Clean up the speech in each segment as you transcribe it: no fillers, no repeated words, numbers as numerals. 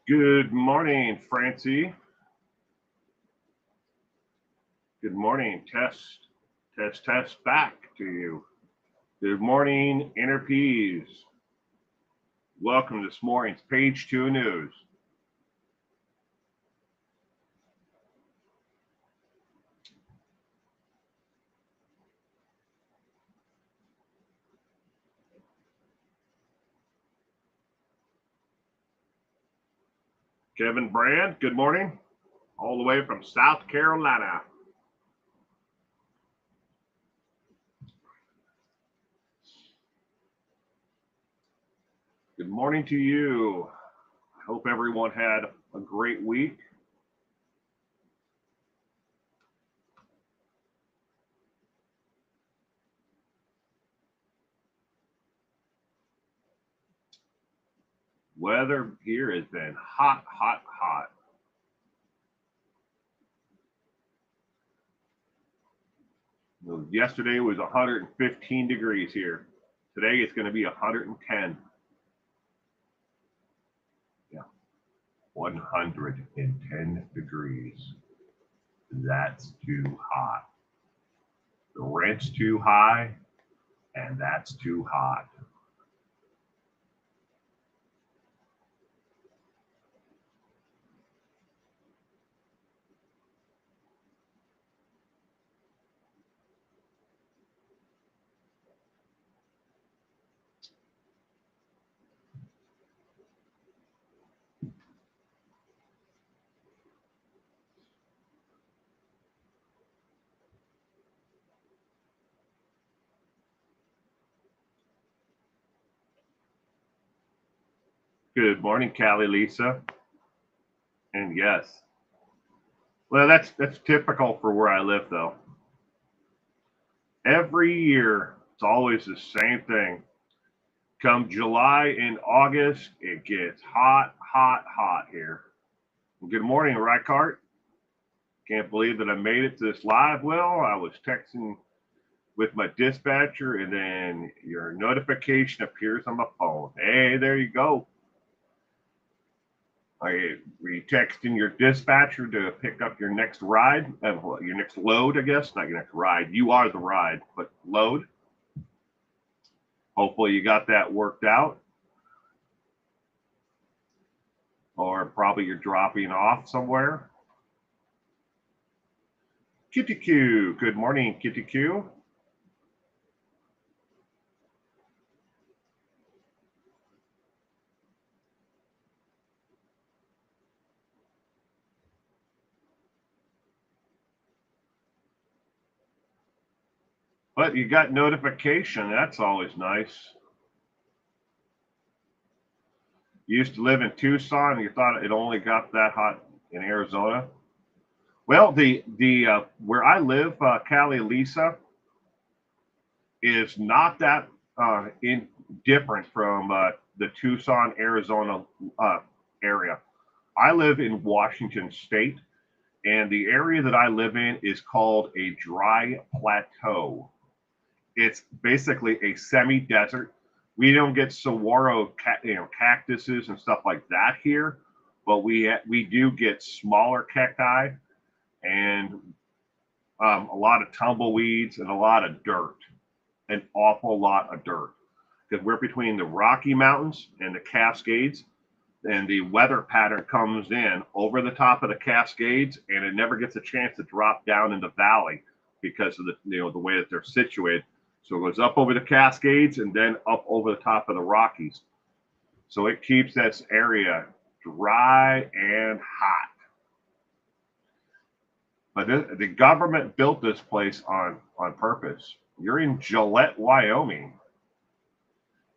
Good morning, Francie. Good morning. Test back to you. Good morning, Inner Peas. Welcome to this morning's Page 2 News. Kevin Brand, good morning. All the way from South Carolina. Good morning to you. I hope everyone had a great week. Weather here has been hot. Yesterday was 115 degrees here. Today it's going to be 110. Yeah, 110 degrees. That's too hot. The rent's too high, and that's too hot. Good morning, Callie Lisa. And yes, well, that's typical for where I live, though. Every year, it's always the same thing. Come July and August, it gets hot here. Good morning, Reichardt. Can't believe that I made it to this live. Well, I was texting with my dispatcher, and then your notification appears on my phone. Hey, there you go. Were you texting your dispatcher to pick up your next ride? Your next load, I guess. Not your next ride. You are the ride, but load. Hopefully you got that worked out. Or probably you're dropping off somewhere. Kitty Q. Good morning, Kitty Q. But you got notification. That's always nice. You used to live in Tucson, and you thought it only got that hot in Arizona. Well, the where I live, Cali Lisa, is not that different from the Tucson, Arizona area. I live in Washington State, and the area that I live in is called a dry plateau. It's basically a semi-desert. We don't get saguaro, cactuses and stuff like that here, but we do get smaller cacti and a lot of tumbleweeds and a lot of dirt, an awful lot of dirt, because we're between the Rocky Mountains and the Cascades, and the weather pattern comes in over the top of the Cascades, and it never gets a chance to drop down in the valley because of the way that they're situated. So it goes up over the Cascades and then up over the top of the Rockies. So it keeps this area dry and hot. But the government built this place on purpose. You're in Gillette, Wyoming,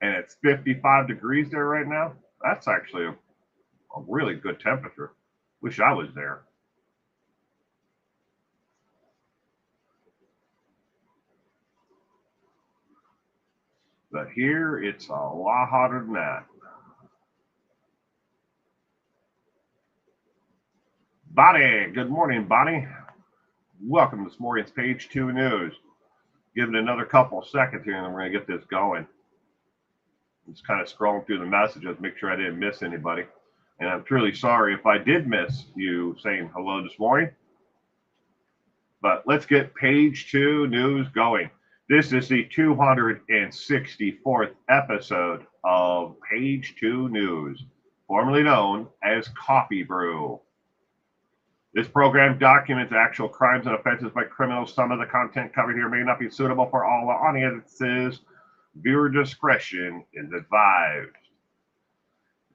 and it's 55 degrees there right now. That's actually a really good temperature. Wish I was there. But here it's a lot hotter than that. Bonnie, good morning, Bonnie. Welcome to this morning's Page 2 News. Give it another couple of seconds here, and then we're going to get this going. Just kind of scrolling through the messages, make sure I didn't miss anybody. And I'm truly sorry if I did miss you saying hello this morning. But let's get page 2 news going. This is the 264th episode of Page 2 News, formerly known as Coffee Brew. This program documents actual crimes and offenses by criminals. Some of the content covered here may not be suitable for all audiences. Viewer discretion is advised.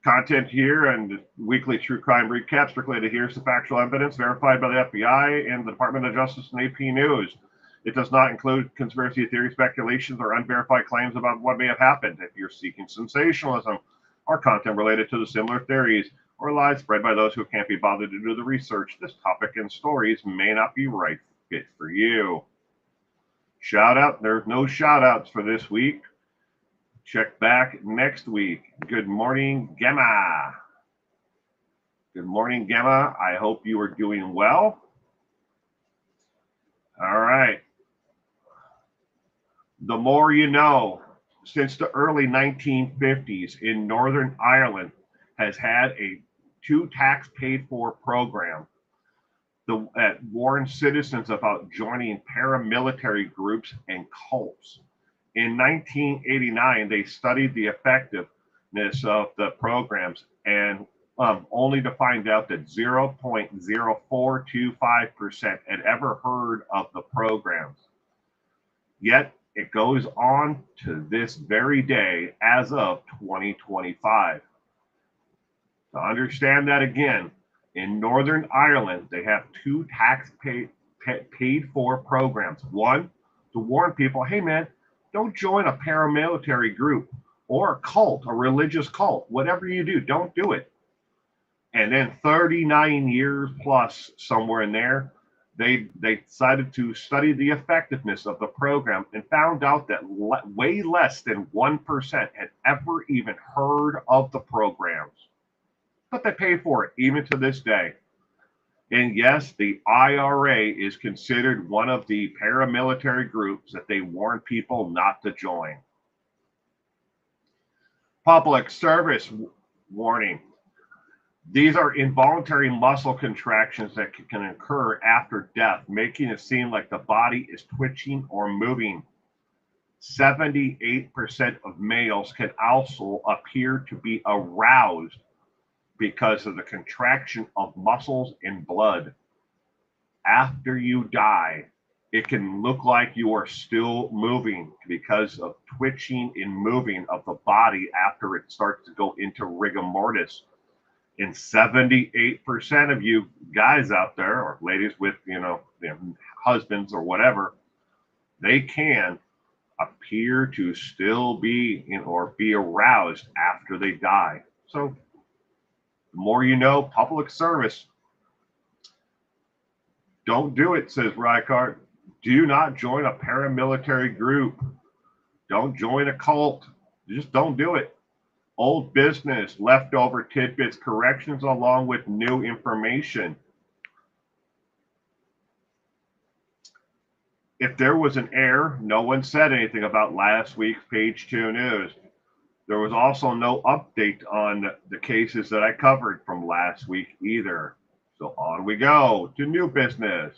Content here and weekly true crime recaps strictly adheres to factual evidence verified by the FBI and the Department of Justice and AP News. It does not include conspiracy theory speculations or unverified claims about what may have happened. If you're seeking sensationalism or content related to the similar theories or lies spread by those who can't be bothered to do the research, this topic and stories may not be right fit for you. Shout out, there's no shout outs for this week. Check back next week. Good morning, Gemma. Good morning, Gemma. I hope you are doing well. All right. The more you know. Since the early 1950s in Northern Ireland has had a 2 tax paid for program that warns citizens about joining paramilitary groups and cults. In 1989, they studied the effectiveness of the programs and only to find out that 0.0425% had ever heard of the programs. Yet it goes on to this very day as of 2025. To understand that again, in Northern Ireland, they have 2 tax paid for programs. One, to warn people, hey man, don't join a paramilitary group or a cult, a religious cult. Whatever you do, don't do it. And then 39 years plus, somewhere in there, they decided to study the effectiveness of the program and found out that way less than 1% had ever even heard of the programs. But they pay for it, even to this day. And yes, the IRA is considered one of the paramilitary groups that they warn people not to join. Public service warning. These are involuntary muscle contractions that can occur after death, making it seem like the body is twitching or moving. 78% of males can also appear to be aroused because of the contraction of muscles and blood. After you die, it can look like you are still moving because of twitching and moving of the body after it starts to go into rigor mortis. And 78% of you guys out there, or ladies with, husbands or whatever, they can appear to still be or be aroused after they die. So the more you know, public service. Don't do it, says Reichardt. Do not join a paramilitary group. Don't join a cult. Just don't do it. Old business, leftover tidbits, corrections along with new information. If there was an error, no one said anything about last week's page 2 news. There was also no update on the cases that I covered from last week either. So on we go to new business.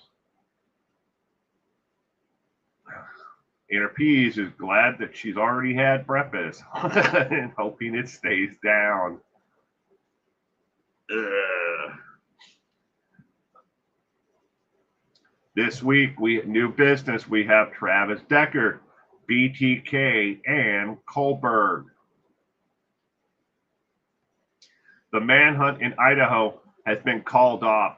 Inner Peas is glad that she's already had breakfast and hoping it stays down. This week, new business, we have Travis Decker, BTK, and Kohlberg. The manhunt in Idaho has been called off.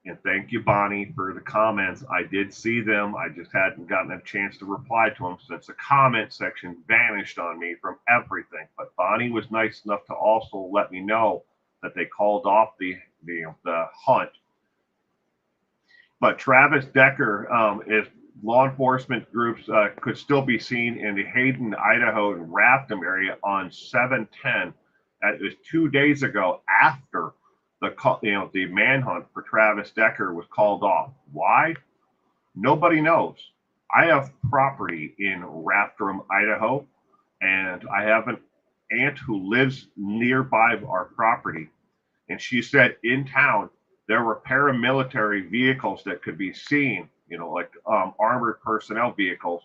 And thank you, Bonnie, for the comments. I did see them. I just hadn't gotten a chance to reply to them since the comment section vanished on me from everything. But Bonnie was nice enough to also let me know that they called off the hunt. But Travis Decker, is law enforcement groups could still be seen in the Hayden, Idaho, and Rafton area on 7/10. It was 2 days ago after the manhunt for Travis Decker was called off. Why? Nobody knows. I have property in Rafton, Idaho, and I have an aunt who lives nearby our property. And she said in town there were paramilitary vehicles that could be seen, like armored personnel vehicles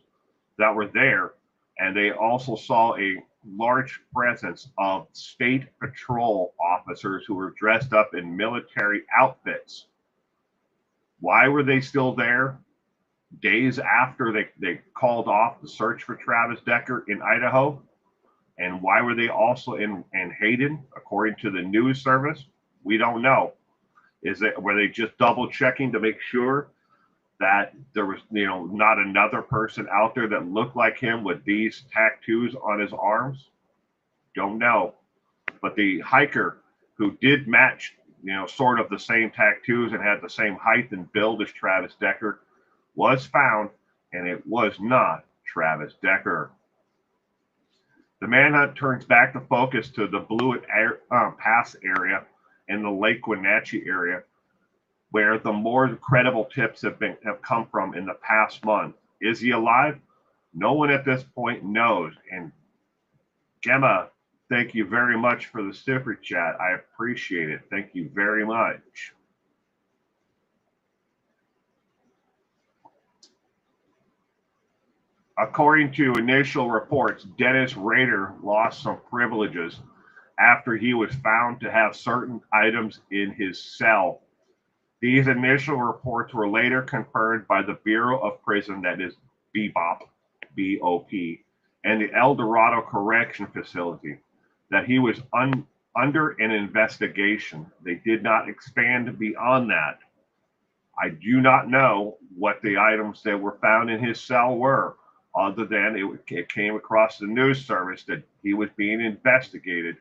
that were there. And they also saw a large presence of state patrol officers who were dressed up in military outfits. Why were they still there? Days after they called off the search for Travis Decker in Idaho. And why were they also in Hayden, according to the news service? We don't know. Were they just double checking to make sure that there was, not another person out there that looked like him with these tattoos on his arms? Don't know. But the hiker who did match, sort of the same tattoos and had the same height and build as Travis Decker was found, and it was not Travis Decker. The manhunt turns back the focus to the Blewett Pass area and the Lake Wenatchee area, where the more credible tips have come from in the past month. Is he alive? No one at this point knows. And Gemma, thank you very much for the super chat. I appreciate it. Thank you very much. According to initial reports, Dennis Rader lost some privileges after he was found to have certain items in his cell. These initial reports were later confirmed by the Bureau of Prison, that is BOP, B-O-P, and the El Dorado Correction Facility, that he was under an investigation. They did not expand beyond that. I do not know what the items that were found in his cell were, other than it came across the news service that he was being investigated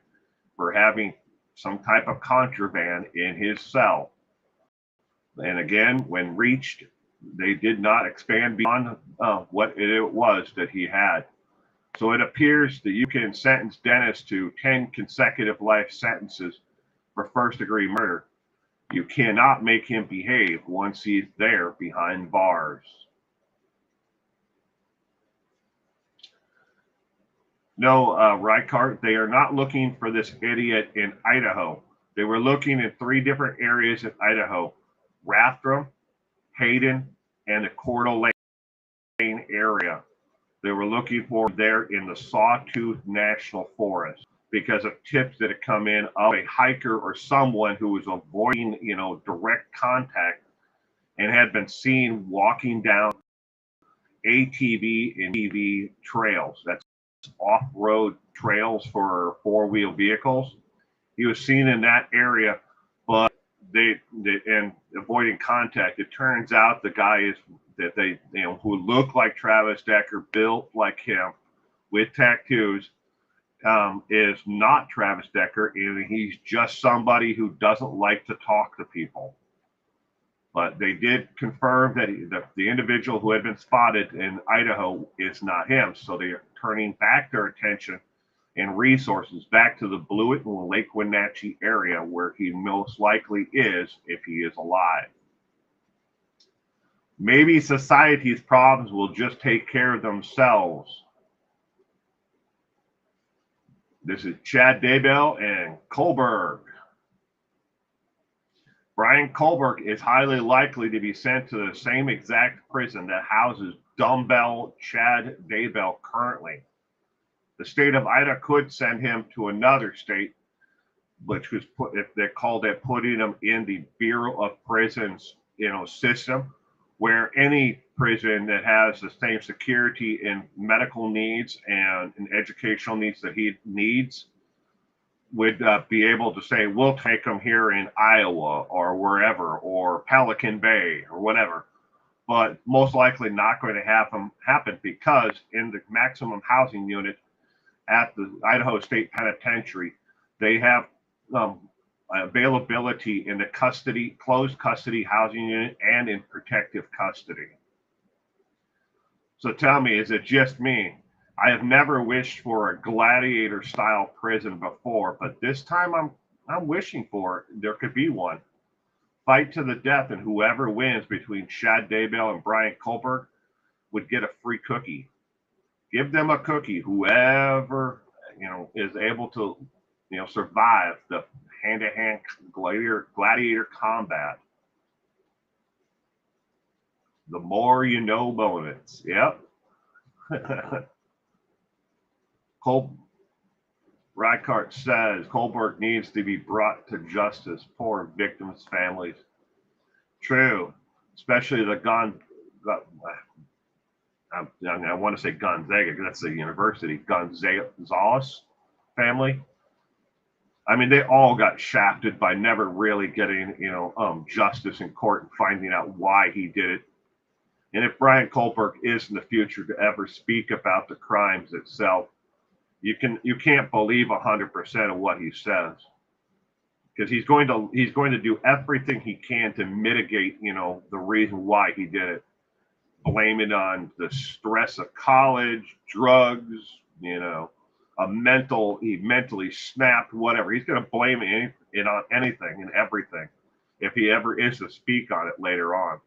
for having some type of contraband in his cell. And again, when reached, they did not expand beyond what it was that he had. So it appears that you can sentence Dennis to 10 consecutive life sentences for first-degree murder. You cannot make him behave once he's there behind bars. No, Reichart, they are not looking for this idiot in Idaho. They were looking in 3 different areas in Idaho: Rathdrum, Hayden, and the Coeur d'Alene area. They were looking for there in the Sawtooth National Forest because of tips that had come in of a hiker or someone who was avoiding, direct contact and had been seen walking down ATV and EV trails. That's off-road trails for four-wheel vehicles. He was seen in that area, but and avoiding contact. It turns out the guy is that who looked like Travis Decker, built like him, with tattoos, is not Travis Decker, and he's just somebody who doesn't like to talk to people. But they did confirm that the individual who had been spotted in Idaho is not him. So they are turning back their attention and resources back to the Blewett and Lake Wenatchee area, where he most likely is if he is alive. Maybe society's problems will just take care of themselves. This is Chad Daybell and Kohlberg. Brian Kohlberg is highly likely to be sent to the same exact prison that houses dumbbell Chad Daybell currently. The state of Idaho could send him to another state, which was if they called it putting him in the Bureau of Prisons, system, where any prison that has the same security and medical needs and educational needs that he needs would be able to say, we'll take him here in Iowa or wherever, or Pelican Bay or whatever. But most likely not going to happen because in the maximum housing unit at the Idaho State Penitentiary, they have availability in the closed custody housing unit and in protective custody. So tell me, is it just me? I have never wished for a gladiator style prison before, but this time I'm wishing for there could be one. Fight to the death, and whoever wins between Chad Daybell and Brian Kohlberg would get a free cookie. Give them a cookie. Whoever is able to survive the hand-to-hand gladiator combat. The more you know bonus. Yep. Reichardt says Kohlberg needs to be brought to justice. Poor victims' families. True, especially the I want to say Gonzaga because that's the university. Gonzalez family. I mean, they all got shafted by never really getting, justice in court and finding out why he did it. And if Brian Kohlberg is in the future to ever speak about the crimes itself, you can't believe 100% of what he says, because he's going to do everything he can to mitigate, the reason why he did it. Blame it on the stress of college, drugs, he mentally snapped, whatever. He's going to blame it on anything and everything if he ever is to speak on it later on.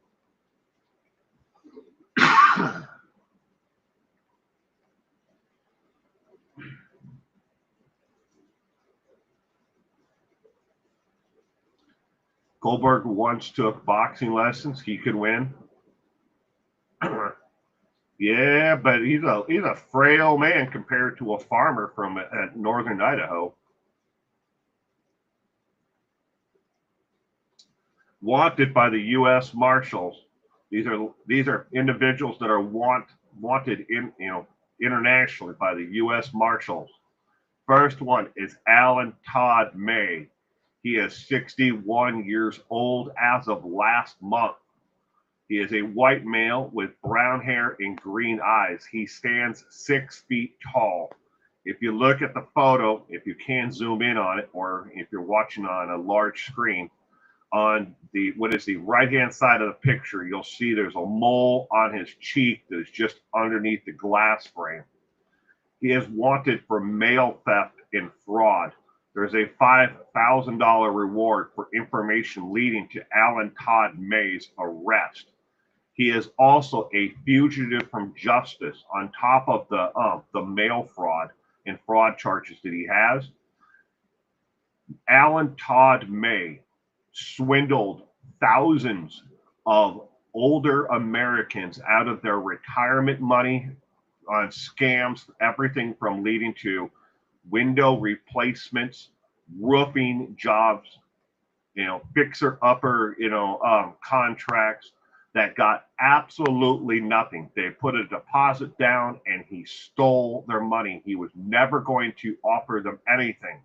Kohlberg once took boxing lessons. He could win. Yeah, but he's a frail man compared to a farmer from northern Idaho. Wanted by the U.S. Marshals. These are individuals that are wanted internationally by the U.S. Marshals. First one is Alan Todd May. He is 61 years old as of last month. He is a white male with brown hair and green eyes. He stands 6 feet tall. If you look at the photo, if you can zoom in on it, or if you're watching on a large screen, on the right-hand side of the picture, you'll see there's a mole on his cheek that is just underneath the glass frame. He is wanted for mail theft and fraud. There's a $5,000 reward for information leading to Alan Todd May's arrest. He is also a fugitive from justice on top of the mail fraud and fraud charges that he has. Alan Todd May swindled thousands of older Americans out of their retirement money on scams, everything from leading to window replacements, roofing jobs, fixer-upper, contracts that got absolutely nothing. They put a deposit down and he stole their money. He was never going to offer them anything.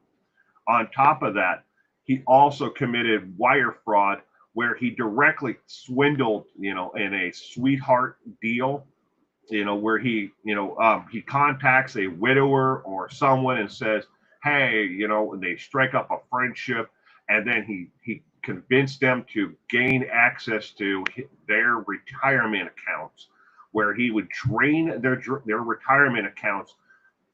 On top of that, he also committed wire fraud where he directly swindled, in a sweetheart deal, where he contacts a widower or someone and says, hey, and they strike up a friendship, and then he convinced them to gain access to their retirement accounts, where he would drain their retirement accounts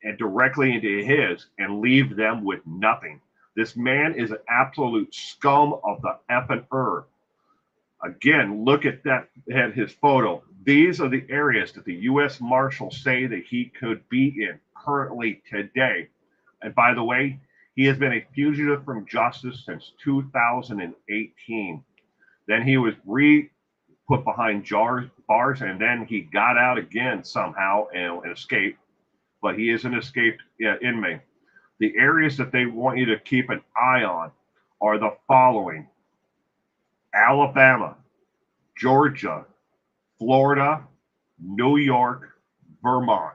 and directly into his and leave them with nothing. This man is an absolute scum of the effing earth. Again, look at his photo. These are the areas that the U.S. Marshals say that he could be in currently today. And by the way, he has been a fugitive from justice since 2018. Then he was put behind bars, and then he got out again somehow and escaped. But he is an escaped inmate. The areas that they want you to keep an eye on are the following: Alabama, Georgia, Florida, New York, Vermont.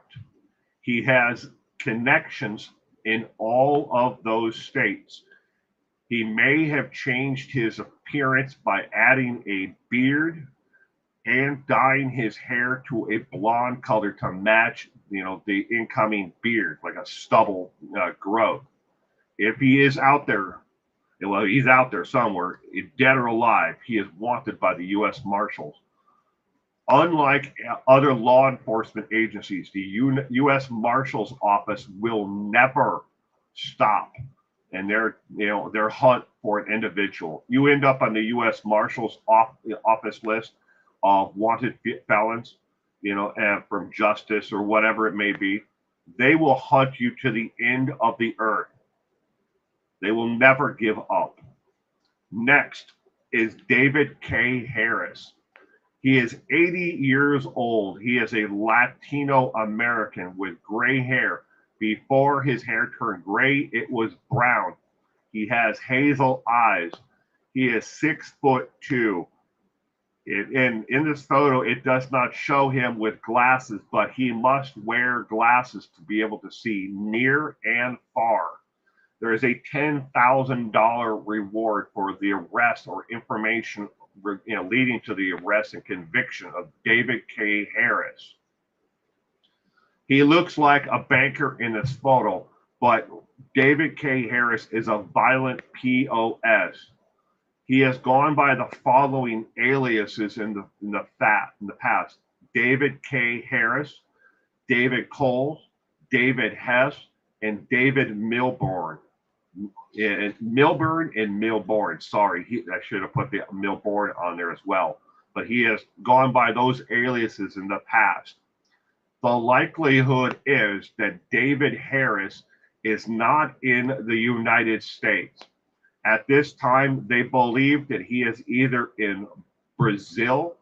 He has connections in all of those states. He may have changed his appearance by adding a beard and dyeing his hair to a blonde color to match, the incoming beard, like a stubble growth. If he is out there, well, he's out there somewhere, dead or alive, he is wanted by the U.S. Marshals. Unlike other law enforcement agencies, the U.S. Marshals Office will never stop in their hunt for an individual. You end up on the U.S. Marshals Office list of wanted felons, from justice or whatever it may be. They will hunt you to the end of the earth. They will never give up. Next is David K. Harris. He is 80 years old. He is a Latino American with gray hair. Before his hair turned gray, it was brown. He has hazel eyes. He is 6'2". In this photo, it does not show him with glasses, but he must wear glasses to be able to see near and far. There is a $10,000 reward for the arrest or information leading to the arrest and conviction of David K. Harris. He looks like a banker in this photo, but David K. Harris is a violent POS. He has gone by the following aliases in the past: David K. Harris, David Coles, David Hess, and David Milburn. Milburn and Milborn. Sorry, I should have put the Milborn on there as well. But he has gone by those aliases in the past. The likelihood is that David Harris is not in the United States. At this time, they believe that he is either in Brazil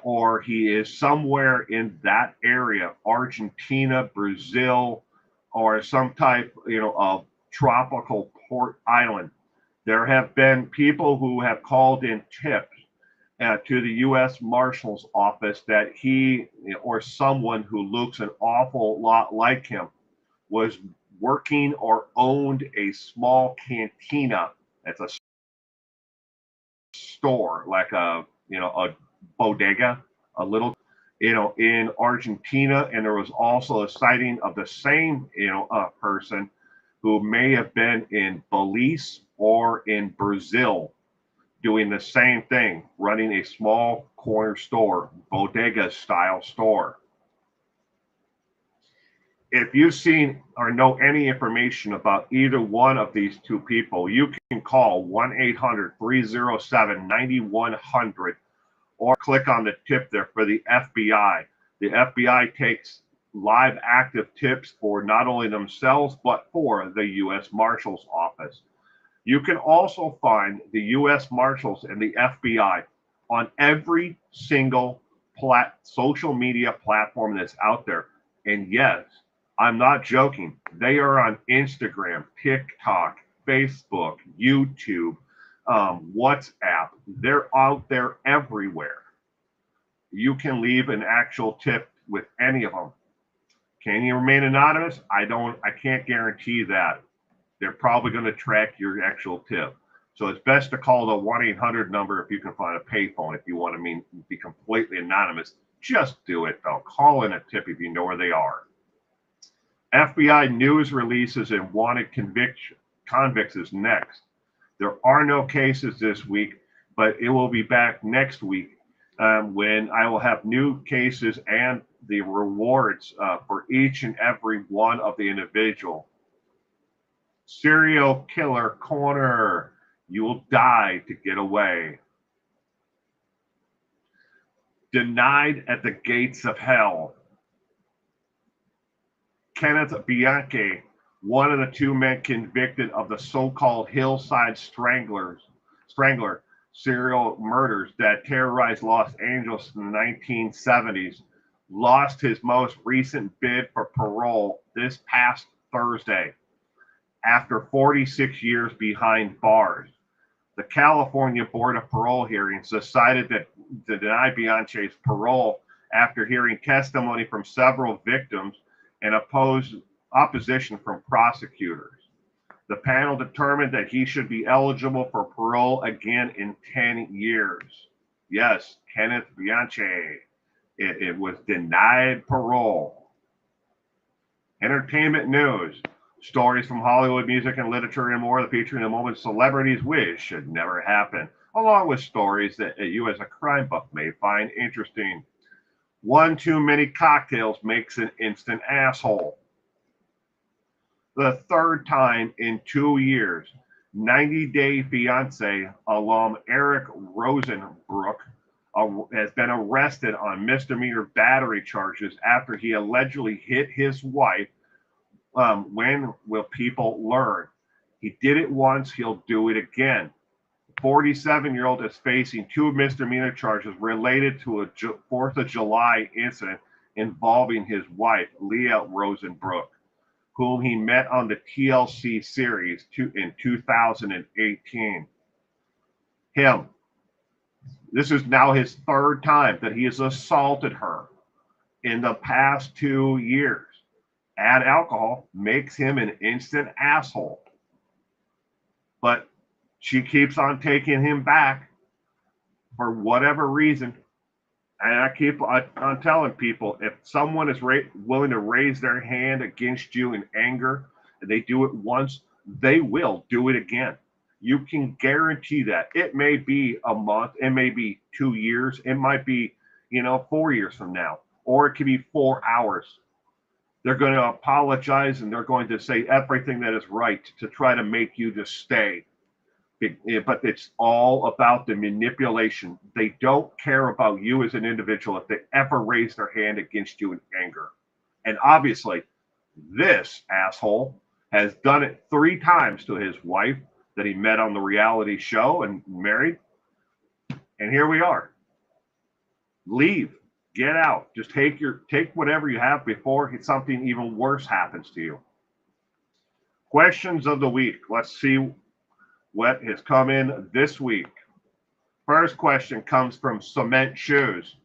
or he is somewhere in that area, Argentina, Brazil, or some type, of tropical port island. There have been people who have called in tips to the U.S. Marshal's office that he or someone who looks an awful lot like him was working or owned a small cantina. It's a store, like a bodega, a little, in Argentina. And there was also a sighting of the same, person who may have been in Belize or in Brazil doing the same thing, running a small corner store, bodega style store. If you've seen or know any information about either one of these two people, you can call 1-800-307-9100 or click on the tip there for the FBI. The FBI takes live active tips for not only themselves, but for the U.S. Marshal's Office. You can also find the U.S. Marshals and the FBI on every single social media platform that's out there. And yes, I'm not joking. They are on Instagram, TikTok, Facebook, YouTube, WhatsApp. They're out there everywhere. You can leave an actual tip with any of them. Can you remain anonymous? I can't guarantee that. They're probably going to track your actual tip. So it's best to call the 1-800 number if you can find a payphone. If you want to be completely anonymous, just do it though. Call in a tip if you know where they are. FBI news releases and wanted convicts is next. There are no cases this week, but it will be back next week when I will have new cases and the rewards for each and every one of the individual. Serial killer corner. You will die to get away. Denied at the gates of hell. Kenneth Bianchi, one of the two men convicted of the so-called Hillside Strangler serial murders that terrorized Los Angeles in the 1970s, lost his most recent bid for parole this past Thursday after 46 years behind bars. The California Board of Parole Hearings decided to deny Bianchi's parole after hearing testimony from several victims and opposition from prosecutors. The panel determined that he should be eligible for parole again in 10 years. Yes, Kenneth Bianchi. It was denied parole. Entertainment news. Stories from Hollywood, music, and literature and more that feature in a moment celebrities wish should never happen, along with stories that you as a crime buff may find interesting. One too many cocktails makes an instant asshole. The third time in 2 years, 90 Day Fiance alum Eric Rosenbrook has been arrested on misdemeanor battery charges after he allegedly hit his wife. When will people learn? He did it once, he'll do it again. 47-year-old is facing 2 misdemeanor charges related to a 4th of July incident involving his wife, Leah Rosenbrook, whom he met on the TLC series in 2018. This is now his 3rd time that he has assaulted her in the past 2 years. Add alcohol makes him an instant asshole. But she keeps on taking him back for whatever reason. And I keep on telling people, if someone is willing to raise their hand against you in anger, and they do it once, they will do it again. You can guarantee that. It may be a month, it may be 2 years, it might be, 4 years from now, or it could be 4 hours. They're going to apologize and they're going to say everything that is right to try to make you just stay. But it's all about the manipulation. They don't care about you as an individual if they ever raise their hand against you in anger. And obviously, this asshole has done it 3 times to his wife that he met on the reality show and married. And here we are. Leave. Get out. Just take whatever you have before something even worse happens to you. Questions of the week. Let's see what has come in this week. First question comes from Cement Shoes.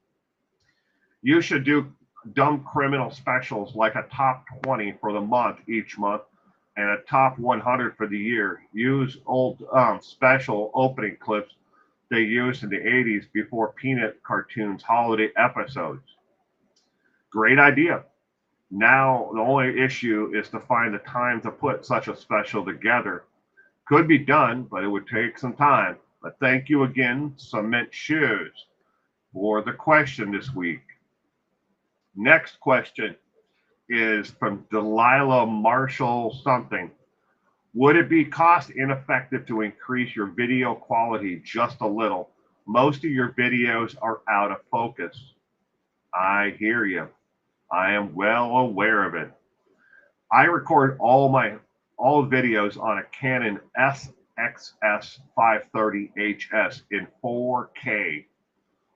You should do dumb criminal specials like a top 20 for the month each month and a top 100 for the year. Use old special opening clips they used in the 80s before Peanut cartoons holiday episodes. Great idea. Now the only issue is to find the time to put such a special together. Could be done, but it would take some time. But thank you again, Cement Shoes, for the question this week. Next question is from Delilah Marshall something. Would it be cost ineffective to increase your video quality just a little? Most of your videos are out of focus. I hear you. I am well aware of it. I record all videos on a Canon SXS 530HS in 4K.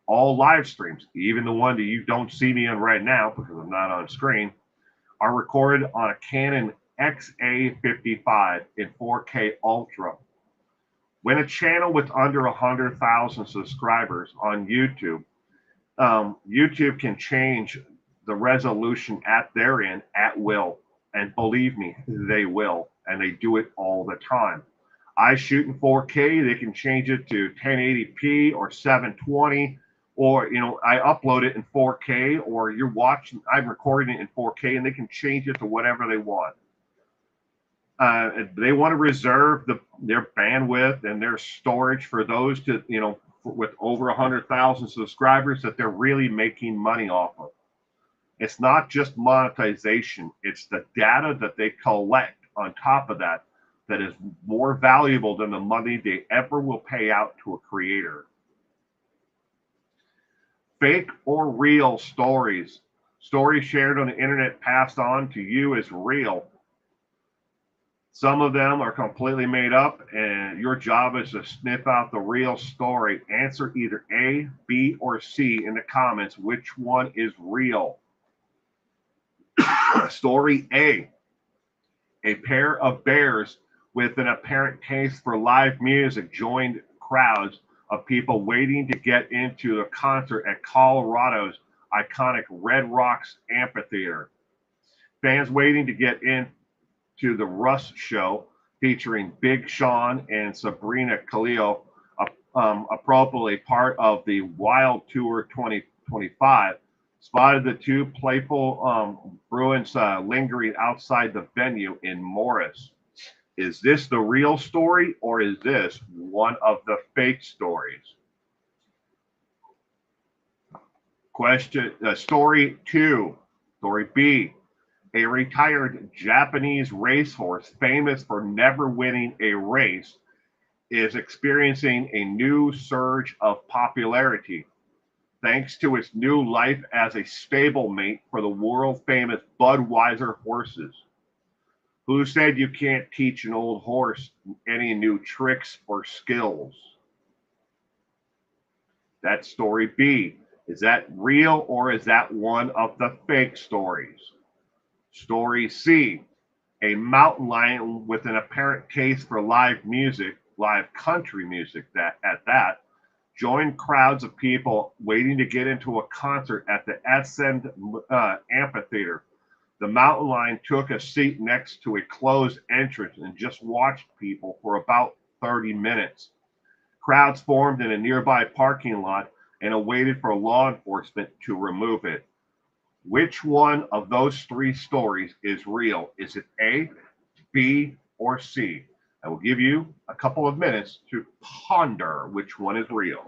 All live streams, even the one that you don't see me on right now because I'm not on screen, are recorded on a Canon XA55 in 4K Ultra. When a channel with under 100,000 subscribers on YouTube, YouTube can change the resolution at their end at will. And believe me, they will. And they do it all the time. I shoot in 4K. They can change it to 1080p or 720. Or, I upload it in 4K. Or I'm recording it in 4K. And they can change it to whatever they want. They want to reserve their bandwidth and their storage for those with over 100,000 subscribers that they're really making money off of. It's not just monetization. It's the data that they collect on top of that is more valuable than the money they ever will pay out to a creator. Fake or real stories. Stories shared on the internet passed on to you as real. Some of them are completely made up, and your job is to sniff out the real story. Answer either A, B, or C in the comments. Which one is real? Story A. A pair of bears with an apparent taste for live music joined crowds of people waiting to get into a concert at Colorado's iconic Red Rocks Amphitheater. Fans waiting to get in to the Russ show featuring Big Sean and Sabrina Khalil, appropriately part of the Wild Tour 2025, spotted the 2 playful Bruins lingering outside the venue in Morris. Is this the real story or is this one of the fake stories? Story 2. Story B. A retired Japanese racehorse famous for never winning a race is experiencing a new surge of popularity thanks to its new life as a stablemate for the world famous Budweiser horses. Who said you can't teach an old horse any new tricks or skills? That's story B. Is that real or is that one of the fake stories? Story C. A mountain lion with an apparent taste for live music, live country music that at that, joined crowds of people waiting to get into a concert at the Ascend Amphitheater. The mountain lion took a seat next to a closed entrance and just watched people for about 30 minutes. Crowds formed in a nearby parking lot and awaited for law enforcement to remove it. Which one of those three stories is real? Is it A, B, or C? I will give you a couple of minutes to ponder which one is real.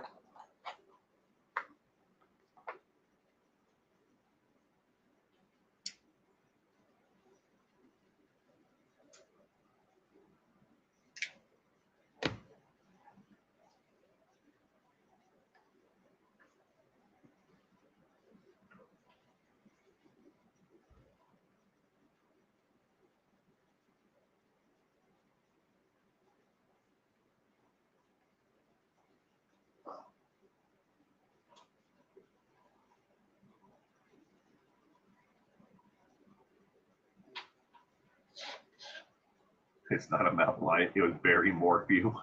It's not a mountain lion. It was Barry Morphew.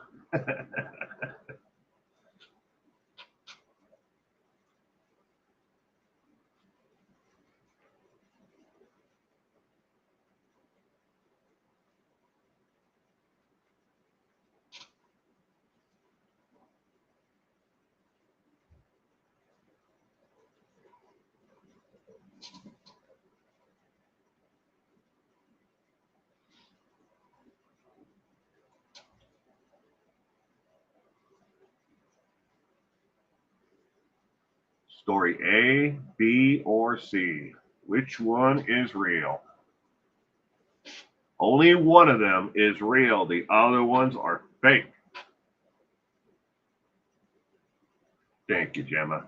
Story A, B, or C? Which one is real? Only one of them is real. The other ones are fake. Thank you, Gemma.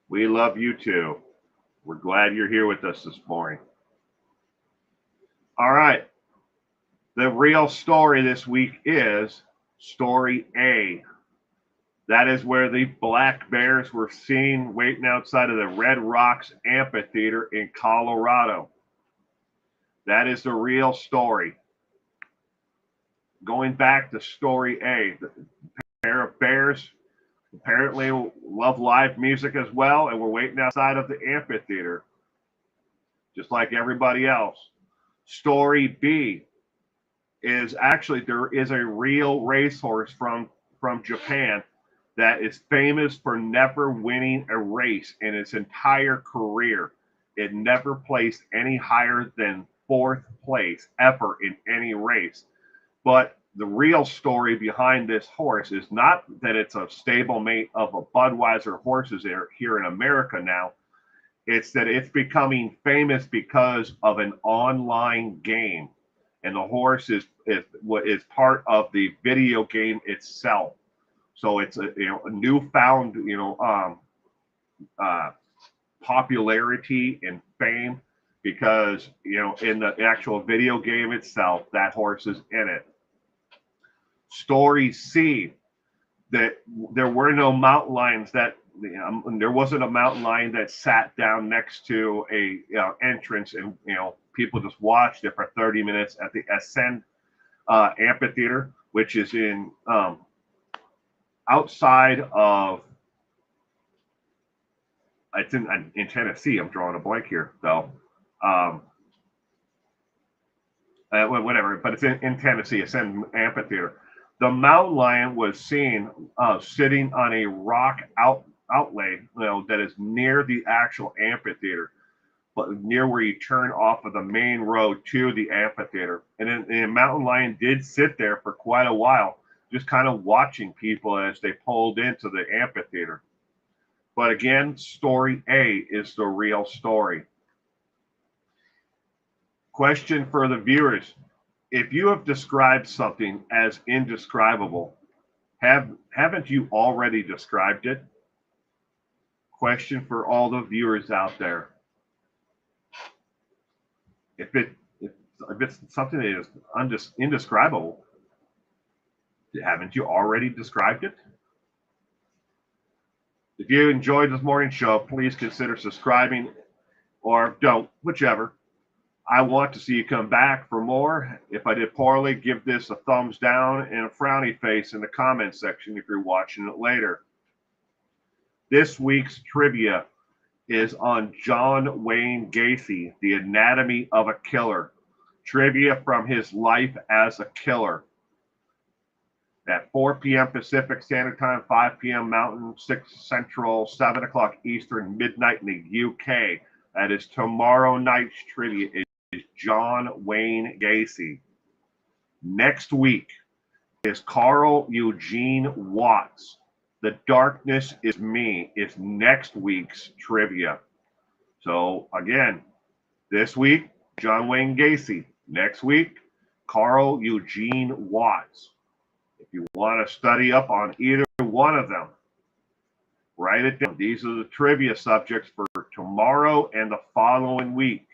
We love you too. We're glad you're here with us this morning. All right. The real story this week is story A. That is where the black bears were seen waiting outside of the Red Rocks Amphitheater in Colorado. That is the real story. Going back to story A, the pair of bears apparently love live music as well, and we're waiting outside of the amphitheater, just like everybody else. Story B is actually there is a real racehorse from Japan that is famous for never winning a race in its entire career. It never placed any higher than fourth place ever in any race. But the real story behind this horse is not that it's a stablemate of a Budweiser horses here in America now. It's that it's becoming famous because of an online game, and the horse is what is part of the video game itself. So it's a newfound uh, popularity and fame because in the actual video game itself that horse is in it. Story C, that there were no mountain lions that there wasn't a mountain lion that sat down next to a entrance and people just watched it for 30 minutes at the Ascend Amphitheater, which is in outside of it's in Tennessee. I'm drawing a blank here though. Um, Whatever, but it's in Tennessee, Ascend Amphitheater. The mountain lion was seen sitting on a rock outlay, that is near the actual amphitheater, but near where you turn off of the main road to the amphitheater. And then the mountain lion did sit there for quite a while, just kind of watching people as they pulled into the amphitheater. But again, story A is the real story. Question for the viewers. If you have described something as indescribable, haven't you already described it? Question for all the viewers out there. If if it's something that is indescribable, haven't you already described it? If you enjoyed this morning show, please consider subscribing or don't, whichever. I want to see you come back for more. If I did poorly, give this a thumbs down and a frowny face in the comment section if you're watching it later. This week's trivia is on John Wayne Gacy, The Anatomy of a Killer. Trivia from his life as a killer. At 4 p.m. Pacific Standard Time, 5 p.m. Mountain, 6 Central, 7 o'clock Eastern, midnight in the UK. That is tomorrow night's trivia is John Wayne Gacy. Next week is Carl Eugene Watts. The Darkness is Me is next week's trivia. So again, this week, John Wayne Gacy. Next week, Carl Eugene Watts. If you want to study up on either one of them, write it down. These are the trivia subjects for tomorrow and the following week.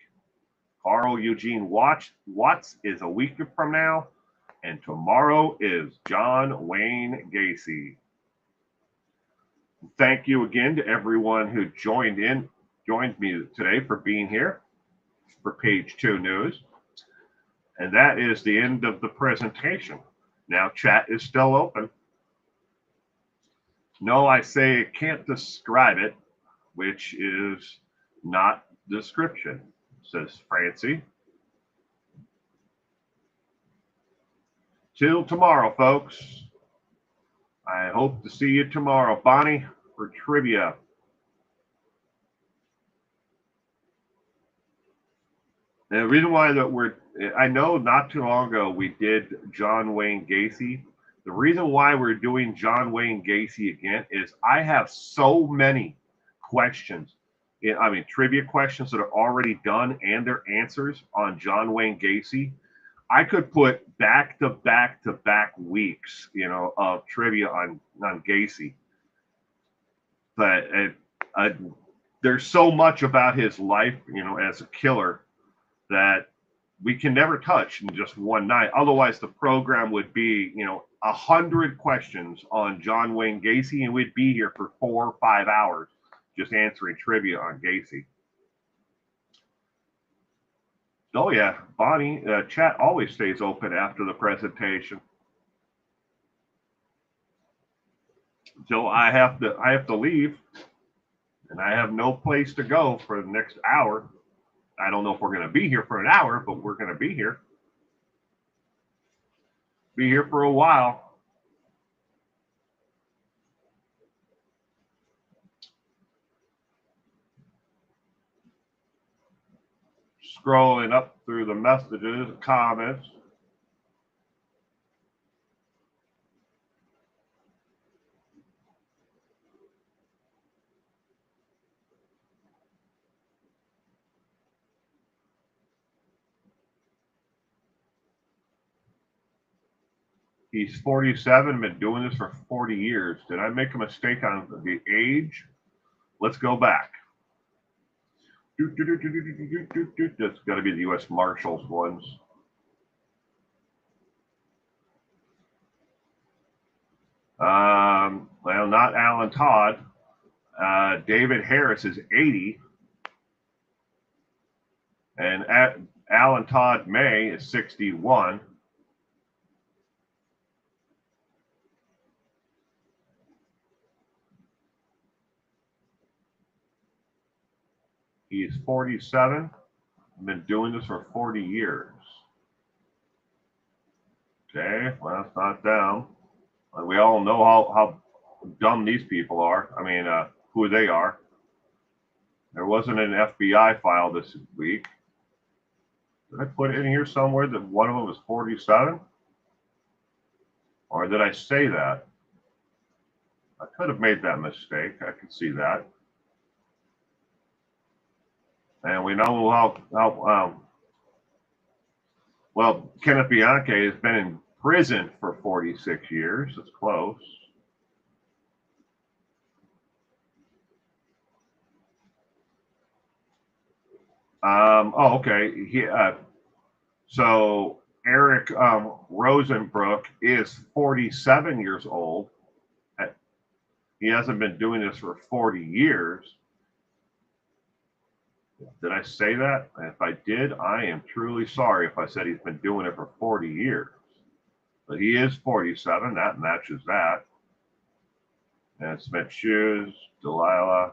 Carl Eugene Watts is a week from now, and tomorrow is John Wayne Gacy. Thank you again to everyone who joined me today for being here for Page 2 News. And that is the end of the presentation. Now chat is still open. No, I say can't describe it, which is not description, says Francie. Till tomorrow, folks. I hope to see you tomorrow, Bonnie, for trivia. And the reason why that I know not too long ago we did John Wayne Gacy. The reason why we're doing John Wayne Gacy again is I have so many questions, trivia questions that are already done and their answers on John Wayne Gacy. I could put back to back weeks, of trivia on Gacy. But there's so much about his life, as a killer that we can never touch in just one night. Otherwise, the program would be, 100 questions on John Wayne Gacy, and we'd be here for 4 or 5 hours just answering trivia on Gacy. Oh yeah, Bonnie, chat always stays open after the presentation. So I have to leave, and I have no place to go for the next hour. I don't know if we're going to be here for an hour, but we're going to be here. Be here for a while. Scrolling up through the messages, comments. He's 47, been doing this for 40 years. Did I make a mistake on the age? Let's go back. That's got to be the U.S. Marshals ones. Well, not Alan Todd. David Harris is 80. And Alan Todd May is 61. He's 47. Been doing this for 40 years. Okay, well, that's not dumb. We all know how dumb these people are. Who they are. There wasn't an FBI file this week. Did I put it in here somewhere that one of them was 47? Or did I say that? I could have made that mistake. I could see that. And we know how well, Kenneth Bianchi has been in prison for 46 years. It's close. Okay. So Eric Rosenbrook is 47 years old. He hasn't been doing this for 40 years. Did I say that? If I did, I am truly sorry if I said he's been doing it for 40 years. But he is 47. That matches that. And Smith Shoes, Delilah.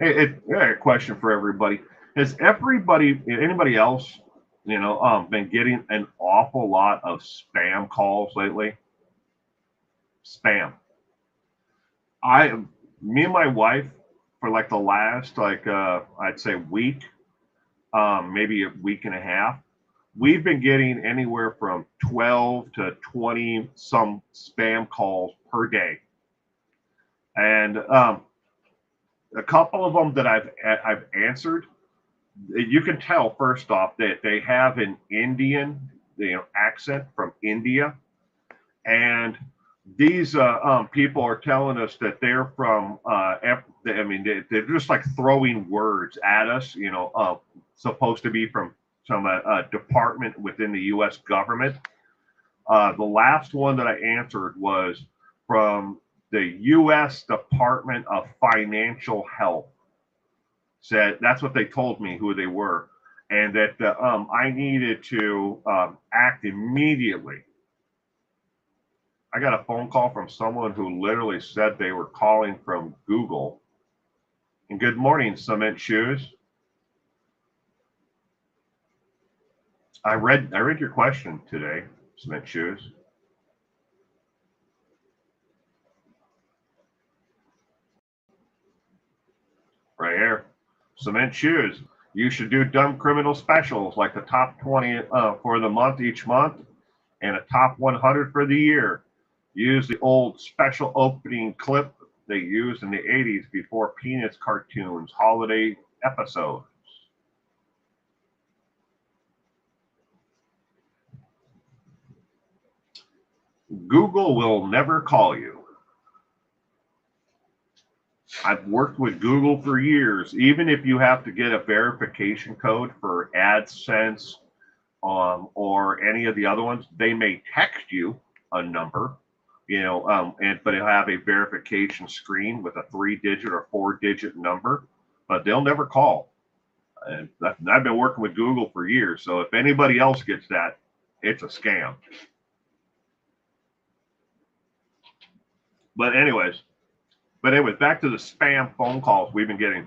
Hey, a question for everybody. Has anybody else, been getting an awful lot of spam calls lately? Spam. Me and my wife, for like the last, I'd say week, maybe a week and a half, we've been getting anywhere from 12 to 20 some spam calls per day. And a couple of them that I've answered, you can tell first off that they have an Indian, accent from India, and these people are telling us that they're from. I mean, they're just like throwing words at us, supposed to be from some department within the U.S. government. The last one that I answered was from the U.S. Department of Financial Health. Said that's what they told me who they were, and that I needed to act immediately. I got a phone call from someone who literally said they were calling from Google. And good morning, Cement Shoes. I read your question today, Cement Shoes. Right here. Cement Shoes. You should do dumb criminal specials like the top 20 for the month each month and a top 100 for the year. Use the old special opening clip they used in the 80s before Peanuts cartoons holiday episodes. Google will never call you. I've worked with Google for years. Even if you have to get a verification code for AdSense or any of the other ones, they may text you a number, but it'll have a verification screen with a 3-digit or 4-digit number, but they'll never call. And I've been working with Google for years, so if anybody else gets that, it's a scam. But anyways, back to the spam phone calls we've been getting.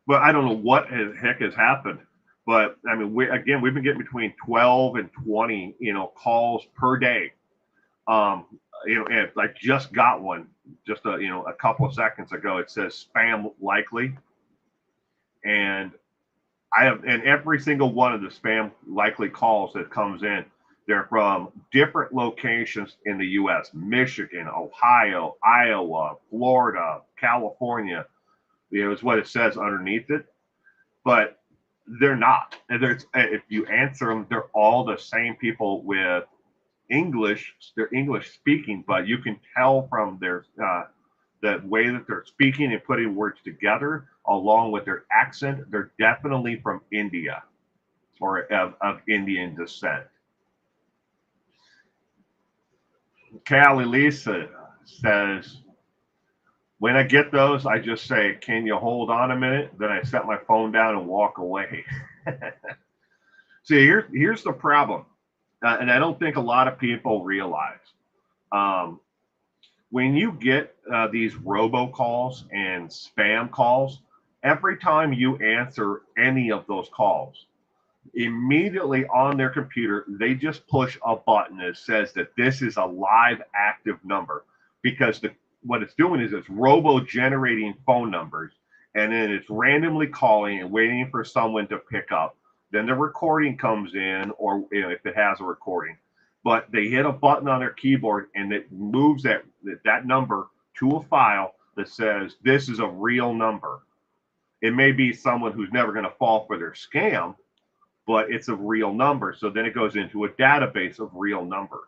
But I don't know what the heck has happened. But I mean, we've been getting between 12 and 20, calls per day. And I just got one just a couple of seconds ago. It says spam likely, and and every single one of the spam likely calls that comes in, they're from different locations in the U.S. Michigan, Ohio, Iowa, Florida, California. Is what it says underneath it. But they're not. And if you answer them, they're all the same people with English. They're English speaking, but you can tell from their the way that they're speaking and putting words together, along with their accent, they're definitely from India or of Indian descent. Callie Lisa says, when I get those, I just say, can you hold on a minute? Then I set my phone down and walk away. See, here's the problem. And I don't think a lot of people realize. When you get these robocalls and spam calls, every time you answer any of those calls, immediately on their computer, they just push a button that says that this is a live active number, because what it's doing is it's robo-generating phone numbers, and then it's randomly calling and waiting for someone to pick up. Then the recording comes in, or if it has a recording. But they hit a button on their keyboard, and it moves that number to a file that says this is a real number. It may be someone who's never going to fall for their scam, but it's a real number. So then it goes into a database of real numbers.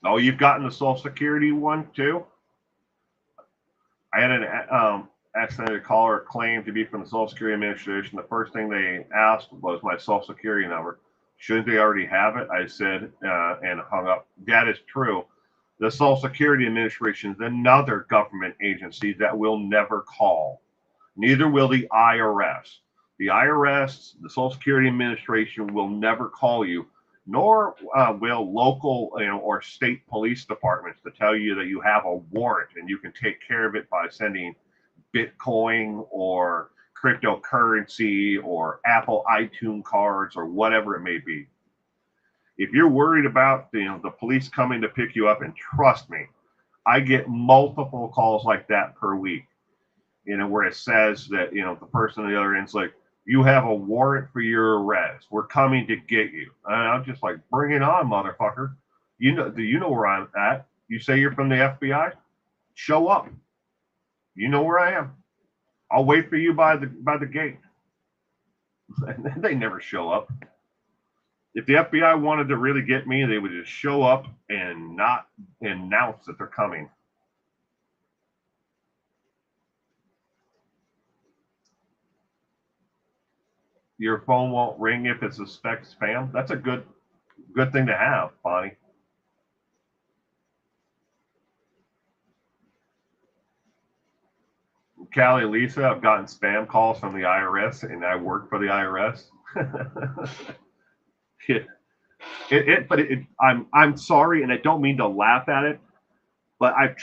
Oh, you've gotten the Social Security one too? I had an accidental caller claim to be from the Social Security Administration. The first thing they asked was my Social Security number. Shouldn't they already have it? I said, and hung up. That is true. The Social Security Administration is another government agency that will never call. Neither will the IRS. The IRS, the Social Security Administration, will never call you, nor will local, or state police departments to tell you that you have a warrant and you can take care of it by sending Bitcoin or cryptocurrency or Apple iTunes cards or whatever it may be. If you're worried about the police coming to pick you up, and trust me, I get multiple calls like that per week, where it says that the person on the other end's like, you have a warrant for your arrest. We're coming to get you. And I'm just like, bring it on, motherfucker. Do you know where I'm at? You say you're from the FBI? Show up. You know where I am. I'll wait for you by the gate. And they never show up. If the FBI wanted to really get me, they would just show up and not announce that they're coming. Your phone won't ring if it suspects spam. That's a good thing to have, Bonnie. Callie, Lisa, I've gotten spam calls from the IRS, and I work for the IRS. I'm sorry, and I don't mean to laugh at it, but I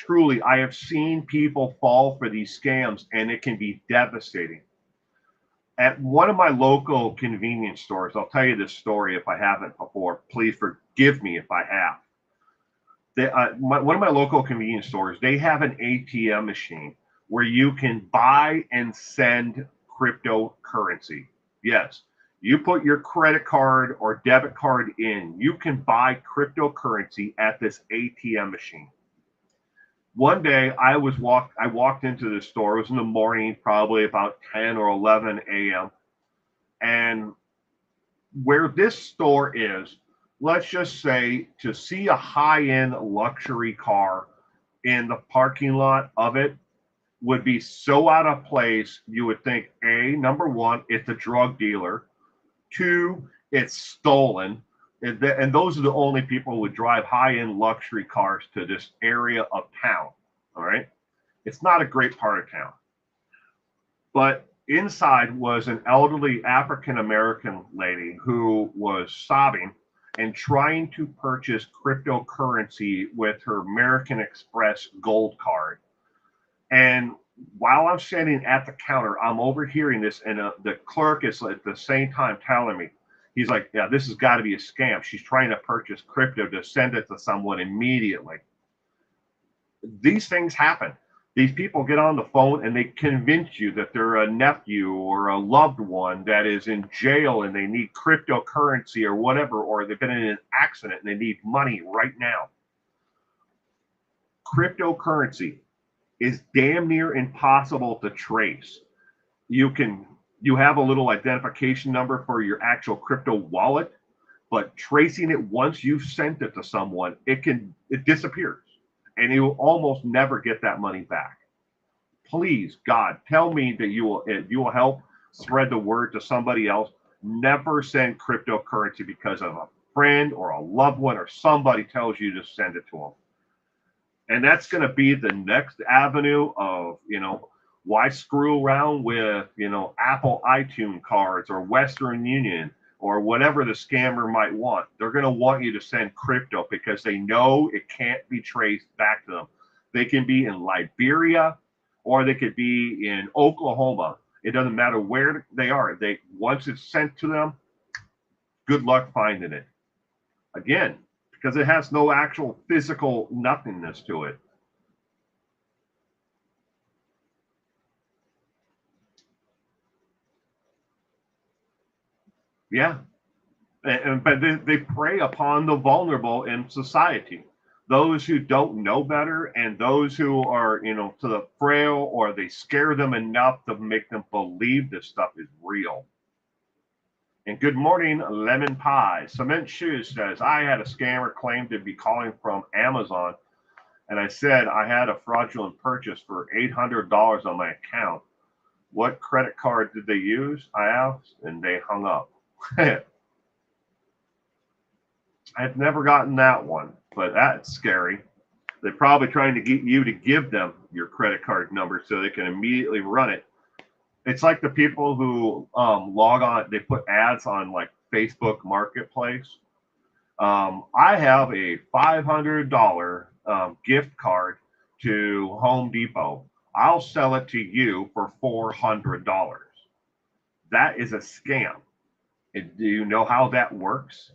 have seen people fall for these scams, and it can be devastating. At one of my local convenience stores, I'll tell you this story if I haven't before. Please forgive me if I have. One of my local convenience stores, they have an ATM machine where you can buy and send cryptocurrency. Yes, you put your credit card or debit card in, you can buy cryptocurrency at this ATM machine. One day I walked into the store. It was in the morning, probably about 10 or 11 a.m. And where this store is, let's just say, to see a high-end luxury car in the parking lot of it would be so out of place. You would think, number one, it's a drug dealer. Two, it's stolen. And those are the only people who would drive high-end luxury cars to this area of town. All right. It's not a great part of town. But inside was an elderly African-American lady who was sobbing and trying to purchase cryptocurrency with her American Express gold card. And while I'm standing at the counter, I'm overhearing this, and the clerk is at the same time telling me, he's like, yeah, this has got to be a scam. She's trying to purchase crypto to send it to someone immediately. These things happen. These people get on the phone and they convince you that they're a nephew or a loved one that is in jail and they need cryptocurrency or whatever, or they've been in an accident and they need money right now. Cryptocurrency is damn near impossible to trace. You have a little identification number for your actual crypto wallet, but tracing it once you've sent it to someone, it disappears, and you will almost never get that money back. Please, God, tell me that you will help spread the word to somebody else. Never send cryptocurrency because of a friend or a loved one or somebody tells you to send it to them. And that's going to be the next avenue of, why screw around with, Apple iTunes cards or Western Union or whatever the scammer might want. They're going to want you to send crypto because they know it can't be traced back to them. They can be in Liberia or they could be in Oklahoma. It doesn't matter where they are. Once it's sent to them, good luck finding it. Again, because it has no actual physical nothingness to it. Yeah. But they prey upon the vulnerable in society. those who don't know better and those who are, to the frail, or they scare them enough to make them believe this stuff is real. And good morning, Lemon Pie. Cement Shoes says, I had a scammer claim to be calling from Amazon, and I said I had a fraudulent purchase for $800 on my account. What credit card did they use? I asked, and they hung up. I've never gotten that one, but that's scary. They're probably trying to get you to give them your credit card number so they can immediately run it. It's like the people who log on, they put ads on like Facebook Marketplace. I have a $500 gift card to Home Depot. I'll sell it to you for $400. That is a scam. And do you know how that works?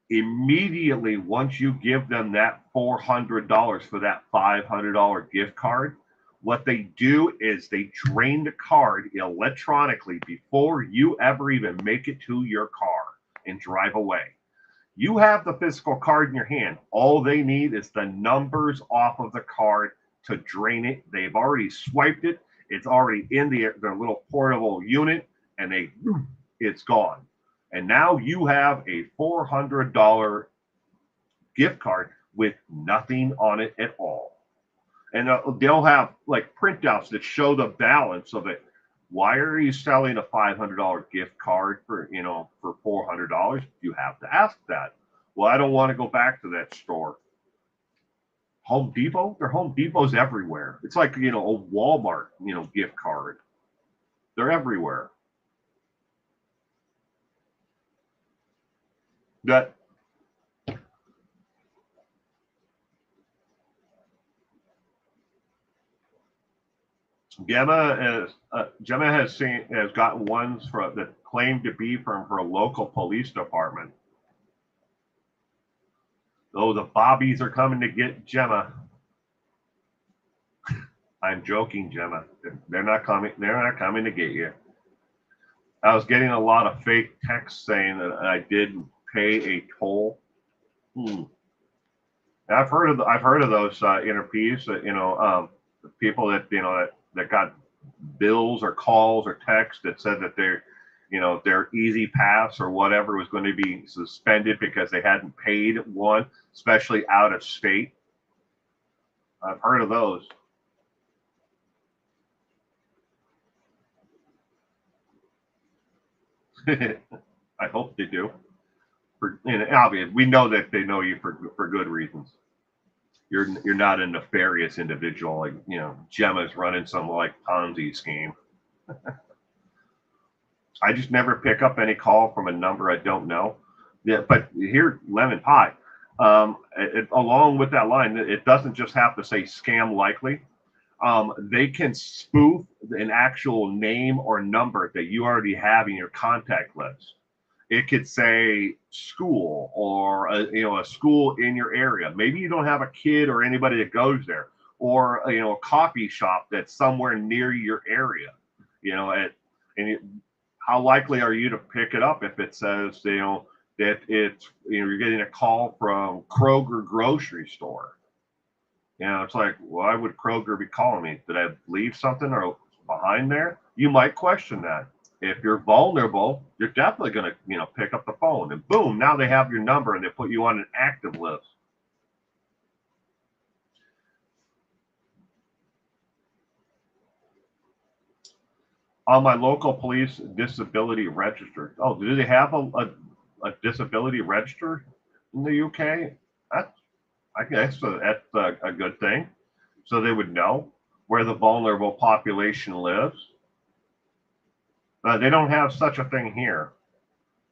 Immediately, once you give them that $400 for that $500 gift card, what they do is they drain the card electronically before you ever even make it to your car and drive away. You have the physical card in your hand. All they need is the numbers off of the card to drain it. They've already swiped it. It's already in their little portable unit, and it's gone. And now you have a $400 gift card with nothing on it at all. And they'll have like printouts that show the balance of it. Why are you selling a $500 gift card for $400? You have to ask that. Well, I don't want to go back to that store. Home Depot? There are Home Depots everywhere. It's like, a Walmart, gift card. They're everywhere. That Gemma has gotten ones that claim to be from her local police department. Oh, the Bobbies are coming to get Gemma. I'm joking, Gemma. They're not coming. They're not coming to get you. I was getting a lot of fake texts saying that I didn't pay a toll. I've heard of those interpees that the people that that got bills or calls or texts that said that their Easy Pass or whatever was going to be suspended because they hadn't paid one, especially out of state. I've heard of those. I hope they do. Obviously, we know that they know you for good reasons. You're not a nefarious individual like Gemma's running some like Ponzi scheme. I just never pick up any call from a number I don't know. Yeah, but here, Lemon Pie, along with that line, it doesn't just have to say scam likely. They can spoof an actual name or number that you already have in your contact list. It could say school or a school in your area. Maybe you don't have a kid or anybody that goes there, or a coffee shop that's somewhere near your area. How likely are you to pick it up if it says that it's you're getting a call from Kroger grocery store? It's like, why would Kroger be calling me? Did I leave something or behind there? You might question that. If you're vulnerable, you're definitely going to, pick up the phone, and boom, now they have your number and they put you on an active list. On my local police disability register. Oh, do they have a disability register in the UK? I guess that's a good thing. So they would know where the vulnerable population lives. They don't have such a thing here.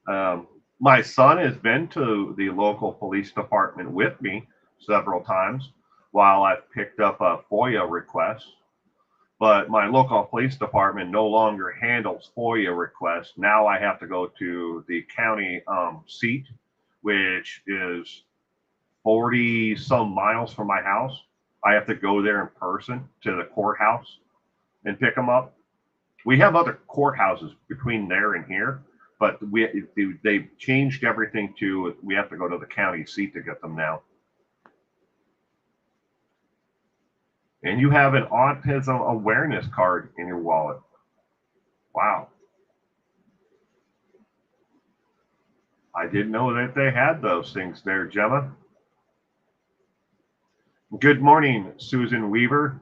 My son has been to the local police department with me several times while I've picked up a FOIA request. But my local police department no longer handles FOIA requests. Now I have to go to the county seat, which is 40 some miles from my house. I have to go there in person to the courthouse and pick them up. We have other courthouses between there and here, but they've changed everything to we have to go to the county seat to get them now. And you have an autism awareness card in your wallet. Wow. I didn't know that they had those things there, Gemma. Good morning, Susan Weaver.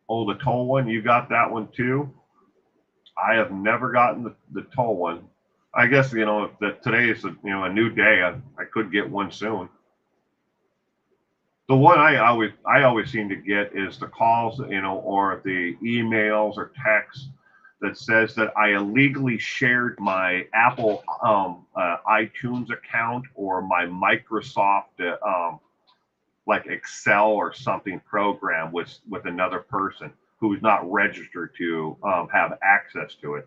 Oh, the toll one, you got that one too? I have never gotten the toll one. I guess, if today is a new day, I could get one soon. The one I always seem to get is the calls, or the emails or texts that says that I illegally shared my Apple iTunes account or my Microsoft like Excel or something program with another person who's not registered to have access to it,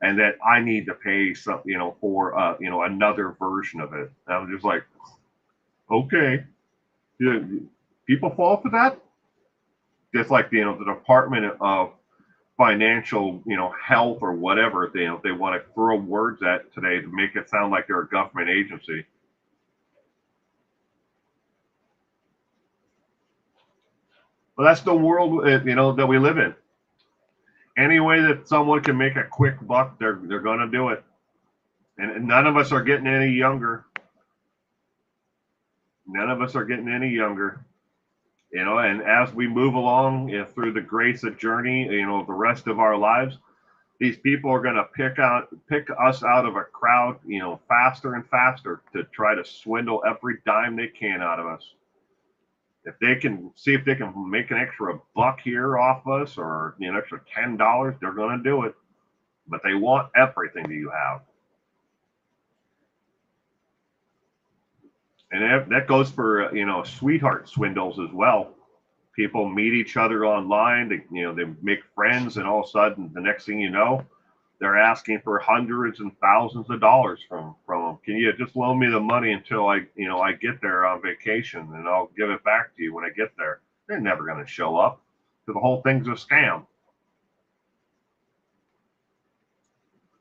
and that I need to pay some, for another version of it. And I'm just like, okay, yeah, people fall for that. Just like the Department of Financial, Health or whatever they want to throw words at today to make it sound like they're a government agency. But that's the world that we live in. Any way that someone can make a quick buck, they're going to do it. And none of us are getting any younger. None of us are getting any younger. And as we move along through the grace of journey, the rest of our lives, these people are going to pick us out of a crowd, faster and faster to try to swindle every dime they can out of us. If they can see if they can make an extra buck here off us or an extra $10, they're going to do it. But they want everything that you have. And that goes for sweetheart swindles as well. People meet each other online. They make friends, and all of a sudden, the next thing you know, they're asking for hundreds and thousands of dollars from them. Can you just loan me the money until I get there on vacation, and I'll give it back to you when I get there? They're never going to show up because the whole thing's a scam.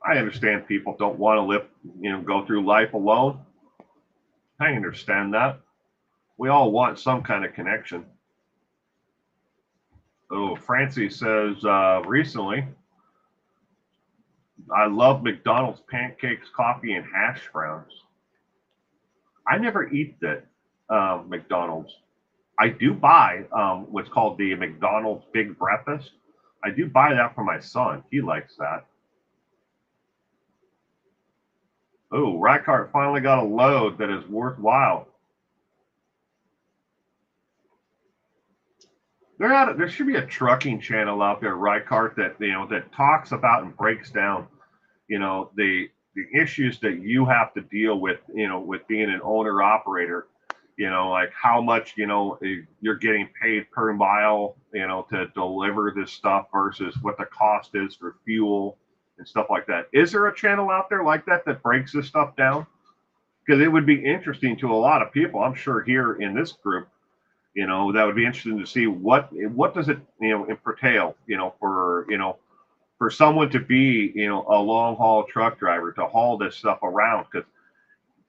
I understand people don't want to live, go through life alone. I understand that. We all want some kind of connection. Oh, Francie says recently, I love McDonald's pancakes, coffee, and hash browns. I never eat that McDonald's. I do buy what's called the McDonald's Big Breakfast. I do buy that for my son. He likes that. Oh, Reichardt finally got a load that is worthwhile. There should be a trucking channel out there, Reichardt, that talks about and breaks down, the issues that you have to deal with, with being an owner operator, like how much, you're getting paid per mile, to deliver this stuff versus what the cost is for fuel and stuff like that. Is there a channel out there like that breaks this stuff down? Because it would be interesting to a lot of people, I'm sure, here in this group, that would be interesting to see what does it, entail, for someone to be, a long haul truck driver to haul this stuff around. Because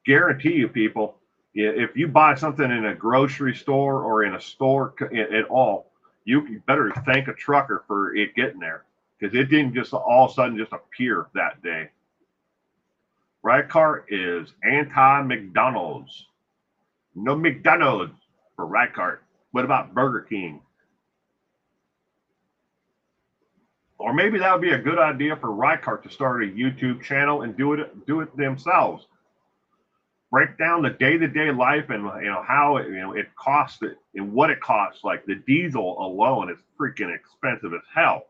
guarantee you, people, if you buy something in a grocery store or in a store at all, you better thank a trucker for it getting there, because it didn't just all of a sudden just appear that day. Reichardt is anti-McDonald's. No McDonald's for Reichardt. What about Burger King? Or maybe that would be a good idea for Reichardt to start a YouTube channel and do it themselves. Break down the day-to-day life and how it costs it and what it costs. Like the diesel alone is freaking expensive as hell.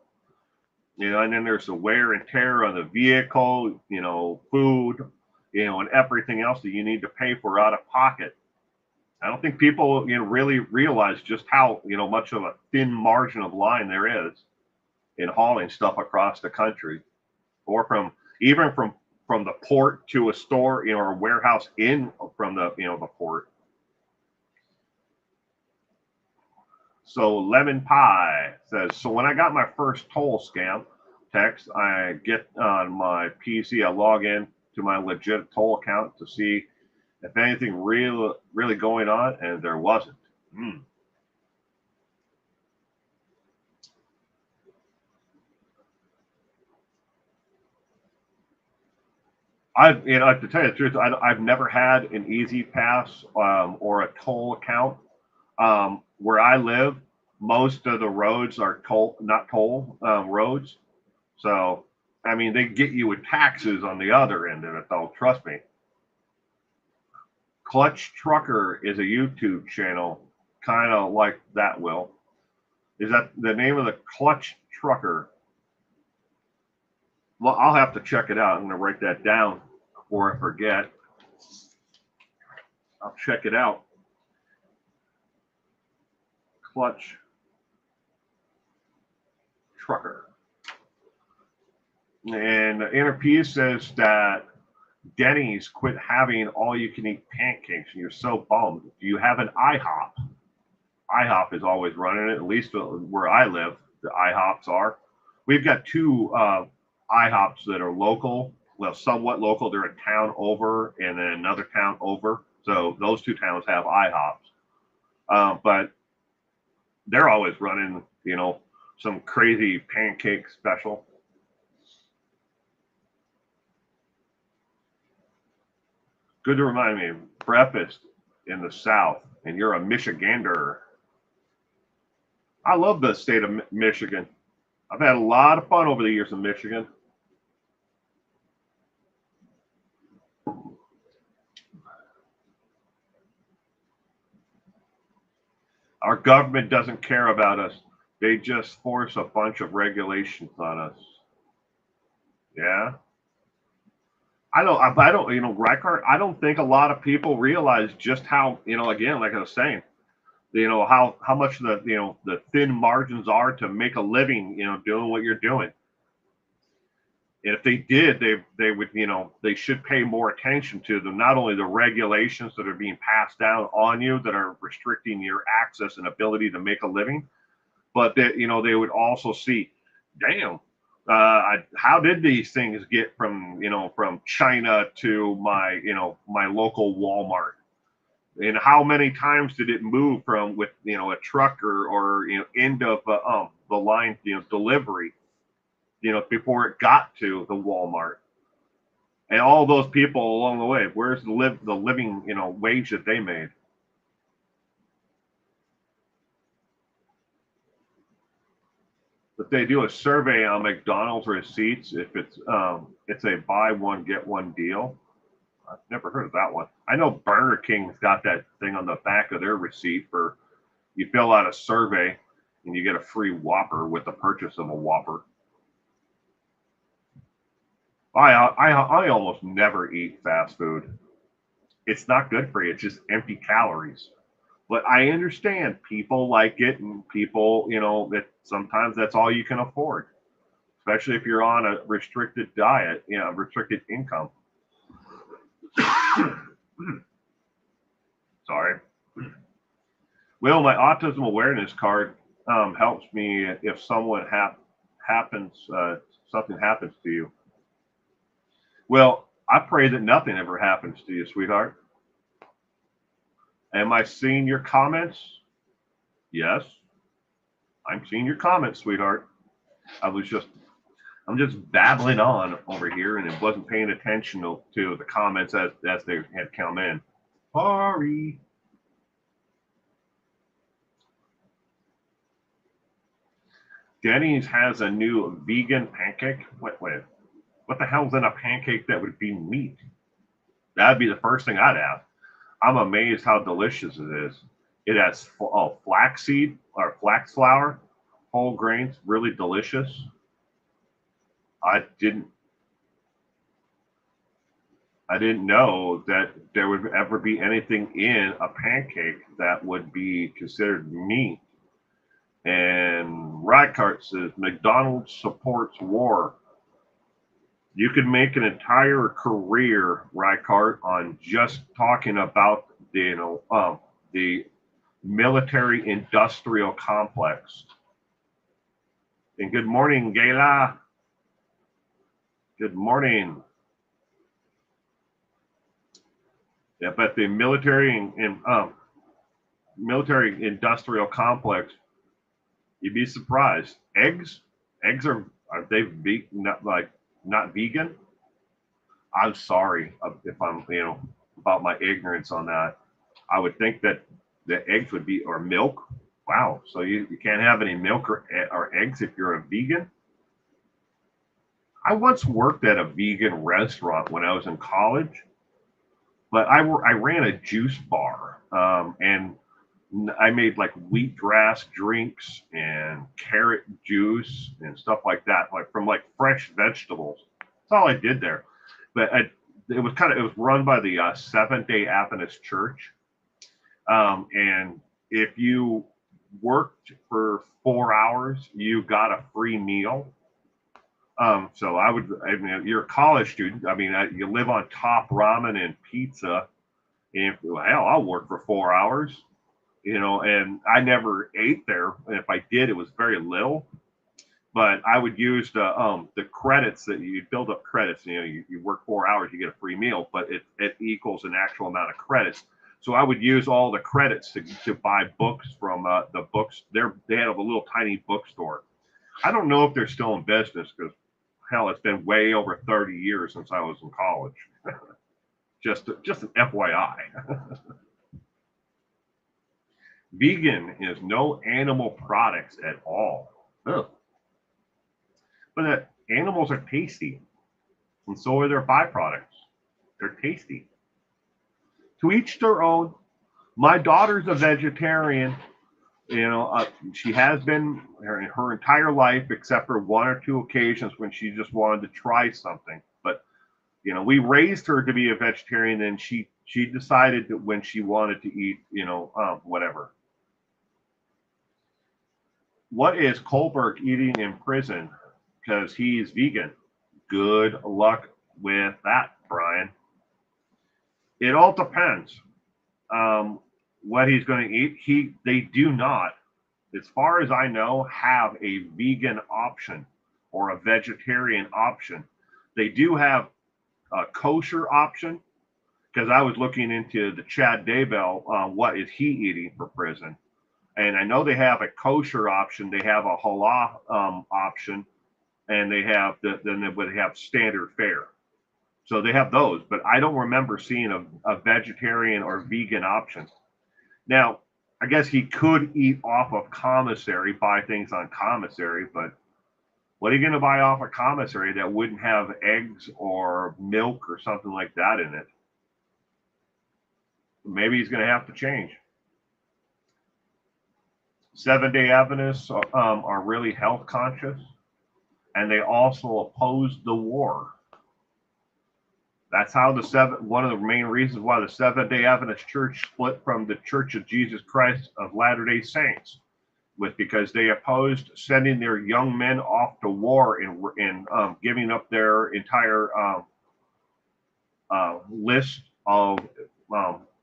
And then there's the wear and tear on the vehicle, food, and everything else that you need to pay for out of pocket. I don't think people really realize just how much of a thin margin of line there is in hauling stuff across the country, or even from the port to a store, or a warehouse in from the the port. So Lemon Pie says, so when I got my first toll scam text, I get on my PC, I log in to my legit toll account to see if anything really going on, and there wasn't. To tell you the truth, I've never had an Easy Pass or a toll account. Where I live, most of the roads are toll, not toll roads. So, I mean, they get you with taxes on the other end of it, though. Trust me. Clutch Trucker is a YouTube channel, kind of like that. Will is that the name of the Clutch Trucker? Well, I'll have to check it out. I'm going to write that down before I forget. I'll check it out. Clutch Trucker. And the inner piece says that Denny's quit having all you can eat pancakes and you're so bummed. Do you have an IHOP? IHOP is always running it, at least where I live, the IHOPs are. We've got two IHOPs that are local, well, somewhat local. They're a town over and then another town over. So those two towns have IHOPs. But they're always running, some crazy pancake special. Good to remind me, breakfast in the South, and you're a Michigander. I love the state of Michigan. I've had a lot of fun over the years in Michigan. Our government doesn't care about us. They just force a bunch of regulations on us. Yeah. I don't, Reichert, I don't think a lot of people realize just how, again, like I was saying, how much the thin margins are to make a living, doing what you're doing. And if they did, they would, they should pay more attention to them, not only the regulations that are being passed down on you that are restricting your access and ability to make a living, but that, they would also see, damn, how did these things get from China to my local Walmart? And how many times did it move from with a truck or end of the line delivery before it got to the Walmart? And all those people along the way, where's the living wage that they made? If they do a survey on McDonald's receipts, if it's a buy one get one deal. I've never heard of that one. I know Burger King's got that thing on the back of their receipt for you fill out a survey and you get a free Whopper with the purchase of a Whopper. I almost never eat fast food. It's not good for you. It's just empty calories. But I understand people like it, and people, that sometimes that's all you can afford, especially if you're on a restricted diet, restricted income. Sorry. Well, my autism awareness card helps me if something happens to you. Well, I pray that nothing ever happens to you, sweetheart. Am I seeing your comments? Yes, I'm seeing your comments, sweetheart. I'm just babbling on over here and it wasn't paying attention to the comments as they had come in. Sorry. Denny's has a new vegan pancake. Wait. What the hell's in a pancake that would be meat? That'd be the first thing I'd ask. I'm amazed how delicious it is. It has flaxseed or flax flour, whole grains, really delicious. I didn't know that there would ever be anything in a pancake that would be considered meat. And Radcart says McDonald's supports war. You could make an entire career, Radcart, on just talking about the military-industrial complex. And good morning, Gayla. Good morning. Yeah, but the military-industrial complex, you'd be surprised. Eggs are they not vegan? I'm sorry if I'm, about my ignorance on that. I would think that the eggs would be, or milk. Wow. So you can't have any milk or eggs if you're a vegan? I once worked at a vegan restaurant when I was in college, but I ran a juice bar, and I made like wheatgrass drinks and carrot juice and stuff like that, like from like fresh vegetables. That's all I did there. But it was run by the Seventh Day Adventist Church, and if you worked for 4 hours, you got a free meal. So I mean, you're a college student. I mean, you live on top ramen and pizza. And hell, I'll work for 4 hours, and I never ate there. And if I did, it was very little. But I would use the credits that you build up credits. You work 4 hours, you get a free meal, but it equals an actual amount of credits. So I would use all the credits to buy books from the books. They had a little tiny bookstore. I don't know if they're still in business because hell, it's been way over 30 years since I was in college. just an FYI. Vegan is no animal products at all. Ugh. But animals are tasty, and so are their byproducts. They're tasty. To each their own. My daughter's a vegetarian. She has been her entire life, except for one or two occasions when she just wanted to try something. But we raised her to be a vegetarian, and she decided that when she wanted to eat, whatever. What is Kohlberg eating in prison? Because he's vegan. Good luck with that, Brian. It all depends. What he's going to eat. They do not, as far as I know, have a vegan option or a vegetarian option. They do have a kosher option, because I was looking into the Chad Daybell, what is he eating for prison? And I know they have a kosher option, they have a halal option, and they have then they would have standard fare. So they have those, but I don't remember seeing a vegetarian or vegan option. Now, I guess he could eat off of commissary, buy things on commissary, but what are you going to buy off a commissary that wouldn't have eggs or milk or something like that in it? Maybe he's going to have to change. Seven-Day Adventists are really health conscious, and they also oppose the war. That's how one of the main reasons why the Seventh-Day Adventist Church split from the Church of Jesus Christ of Latter-day Saints, was because they opposed sending their young men off to war and giving up their entire list of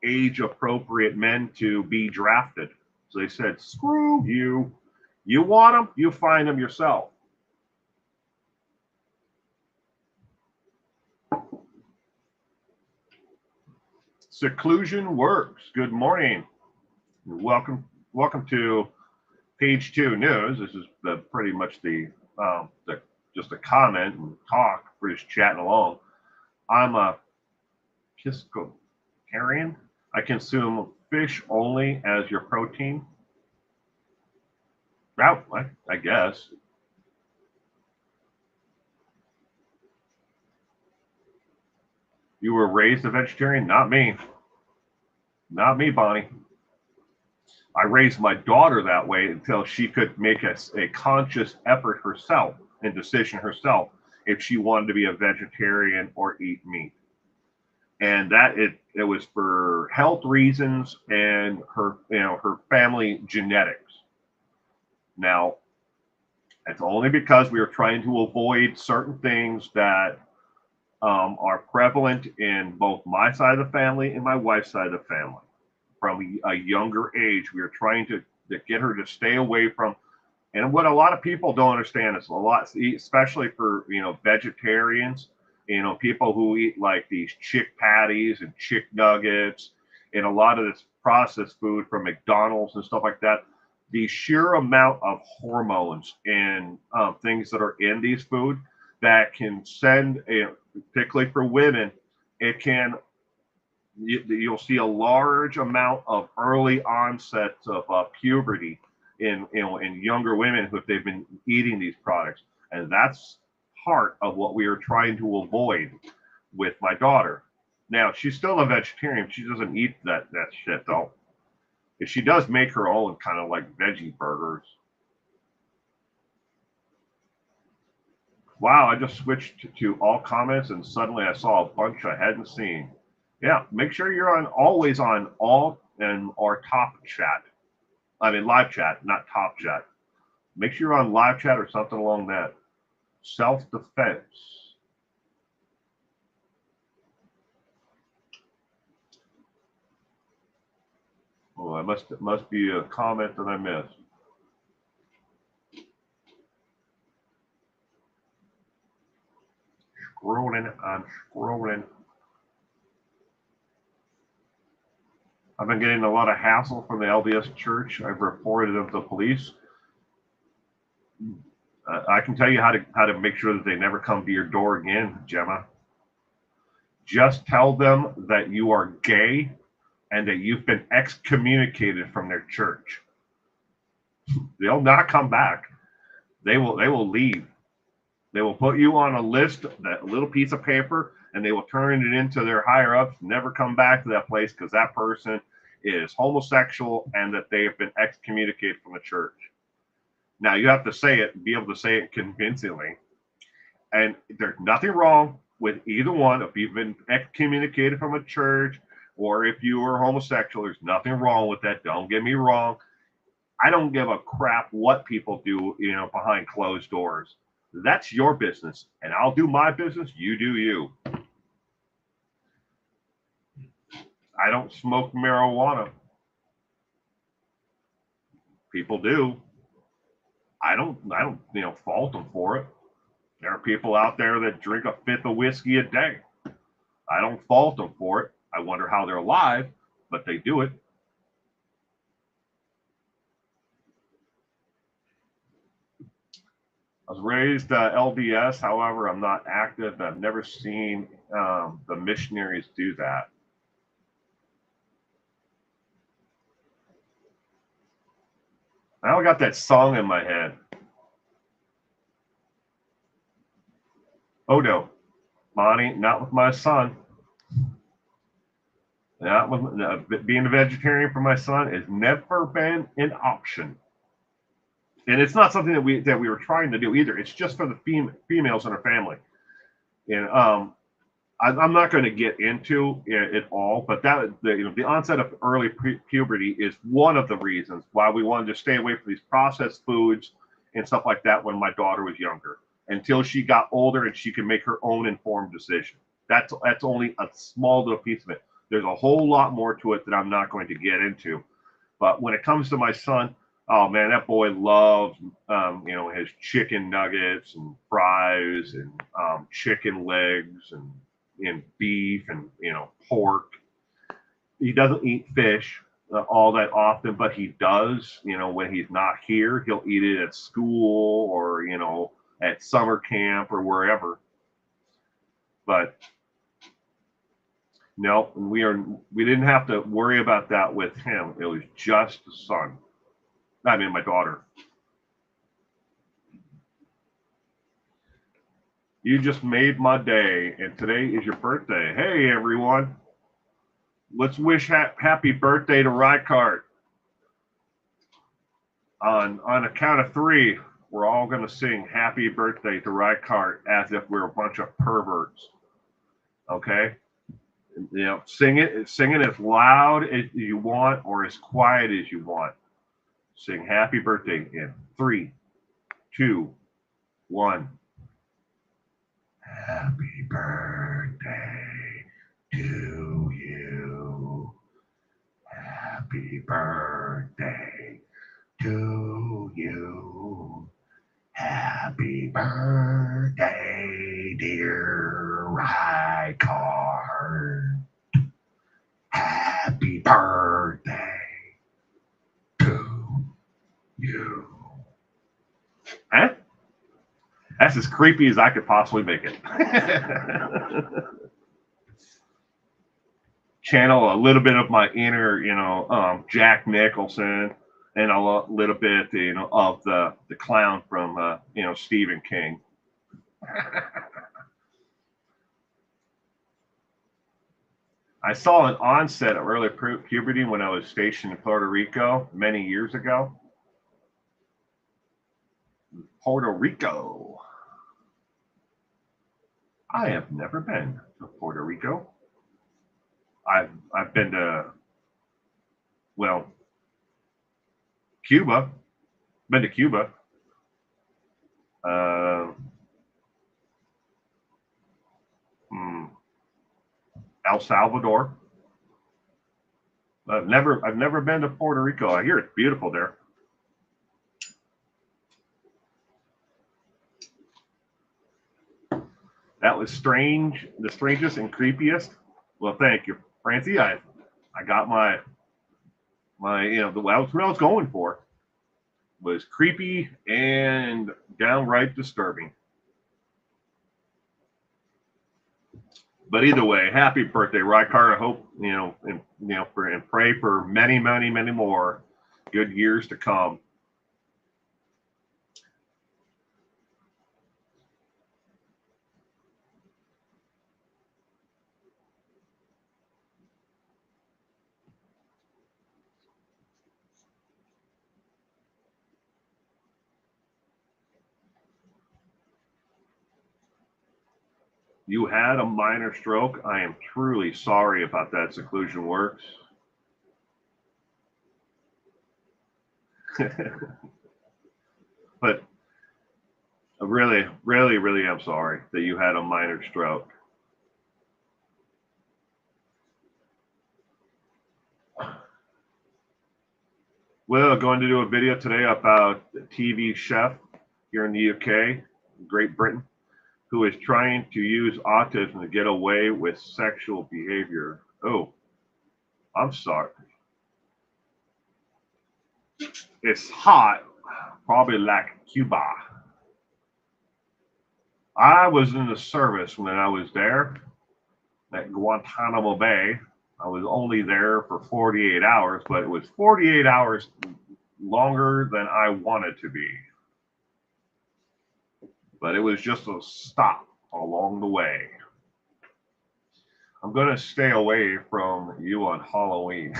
age-appropriate men to be drafted. So they said, screw you. You want them, you find them yourself. Seclusion works. Good morning. Welcome to page 2 news. This is pretty much the just a comment and talk. We're just chatting along. I'm a pescatarian. I consume fish only as your protein. Well, I guess. You were raised a vegetarian? Not me. Not me, Bonnie. I raised my daughter that way until she could make a conscious effort herself and decision herself if she wanted to be a vegetarian or eat meat. And that it was for health reasons and her family genetics. Now, it's only because we are trying to avoid certain things that are prevalent in both my side of the family and my wife's side of the family. From a younger age, we are trying to get her to stay away from. And what a lot of people don't understand is especially for vegetarians, people who eat like these chick patties and chick nuggets and a lot of this processed food from McDonald's and stuff like that. The sheer amount of hormones and things that are in these food that can send particularly for women, it can, you'll see a large amount of early onset of puberty in younger women if they've been eating these products, and that's part of what we are trying to avoid with my daughter. Now she's still a vegetarian. She doesn't eat that shit though. If she does make her own kind of like veggie burgers. Wow, I just switched to all comments and suddenly I saw a bunch I hadn't seen. Yeah, make sure you're always on all and or top chat. I mean live chat, not top chat. Make sure you're on live chat or something along that. Self-defense. Oh, I must be a comment that I missed. Scrolling, I'm scrolling. I've been getting a lot of hassle from the LDS Church. I've reported it to the police. I can tell you how to make sure that they never come to your door again, Gemma. Just tell them that you are gay and that you've been excommunicated from their church. They'll not come back. They will leave. They will put you on a list, that little piece of paper, and they will turn it into their higher ups. Never come back to that place because that person is homosexual and that they have been excommunicated from the church. Now you have to say it, be able to say it convincingly. And there's nothing wrong with either one. If you've been excommunicated from a church or if you are homosexual, there's nothing wrong with that. Don't get me wrong. I don't give a crap what people do, behind closed doors. That's your business, and I'll do my business. You do you. I don't smoke marijuana. People do. I don't, fault them for it. There are people out there that drink a fifth of whiskey a day. I don't fault them for it. I wonder how they're alive, but they do it. I was raised LDS, however, I'm not active. I've never seen the missionaries do that. I got that song in my head. Oh no, Monty, not with my son. Not with, being a vegetarian for my son has never been an option. And it's not something that we were trying to do either. It's just for the females in our family. And I'm not going to get into it all, but the onset of early puberty is one of the reasons why we wanted to stay away from these processed foods and stuff like that when my daughter was younger, until she got older and she could make her own informed decision. That's only a small little piece of it. There's a whole lot more to it that I'm not going to get into. But when it comes to my son, oh man, that boy loves, his chicken nuggets and fries and chicken legs and beef and pork. He doesn't eat fish all that often, but he does. When he's not here, he'll eat it at school or at summer camp or wherever. But no, we didn't have to worry about that with him. It was just the son. I mean, my daughter. You just made my day, and today is your birthday. Hey, everyone. Let's wish happy birthday to Rykart. On a count of three, we're all going to sing happy birthday to Rykart as if we're a bunch of perverts. Okay? Sing it as loud as you want or as quiet as you want. Sing happy birthday in 3, 2, 1. Happy birthday to you. Happy birthday to you. Happy birthday, dear Rykard. Happy birthday to you. Huh? That's as creepy as I could possibly make it. Channel a little bit of my inner, Jack Nicholson, and a little bit, of the clown from, Stephen King. I saw an onset of early puberty when I was stationed in Puerto Rico many years ago. Puerto Rico. I have never been to Puerto Rico. I've been to, well, Cuba. Been to Cuba. El Salvador. I've never been to Puerto Rico. I hear it's beautiful there. That was strange, the strangest and creepiest. Well, thank you, Francie. I got my what I was going for was creepy and downright disturbing. But either way, happy birthday, Rykard. I hope and pray for many, many, many more good years to come. You had a minor stroke. I am truly sorry about that, Seclusion Works. But I really, really, really am sorry that you had a minor stroke. We're going to do a video today about a TV chef here in the UK, Great Britain, who is trying to use autism to get away with sexual behavior. Oh, I'm sorry. It's hot, probably like Cuba. I was in the service when I was there at Guantanamo Bay. I was only there for 48 hours, but it was 48 hours longer than I wanted to be. But it was just a stop along the way. I'm going to stay away from you on Halloween.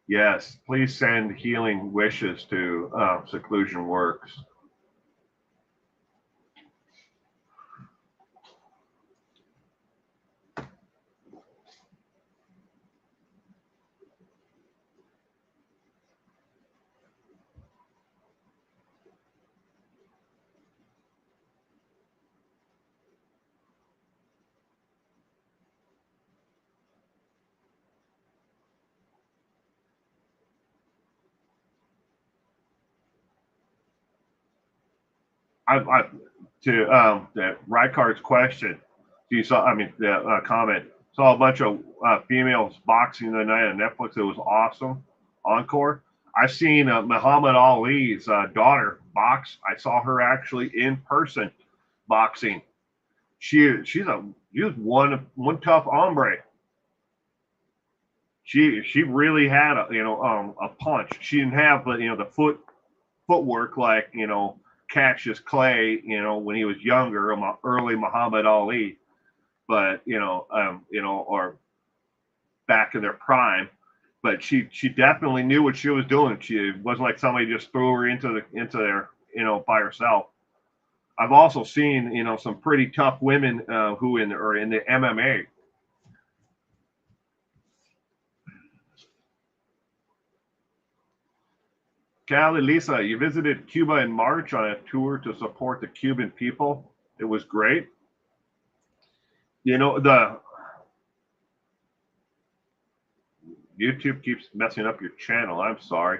Yes, please send healing wishes to Seclusion Works. That Rykard's question. You saw, the comment. Saw a bunch of females boxing the night on Netflix. It was awesome. Encore. I've seen Muhammad Ali's daughter box. I saw her actually in person boxing. She's one tough hombre. She really had a punch. She didn't have the footwork like Cassius Clay, when he was younger, early Muhammad Ali, but or back in their prime. But she definitely knew what she was doing. She wasn't like somebody just threw her into there, by herself. I've also seen, some pretty tough women who are in the MMA. Callie, Lisa, you visited Cuba in March on a tour to support the Cuban people. It was great. The YouTube keeps messing up your channel. I'm sorry.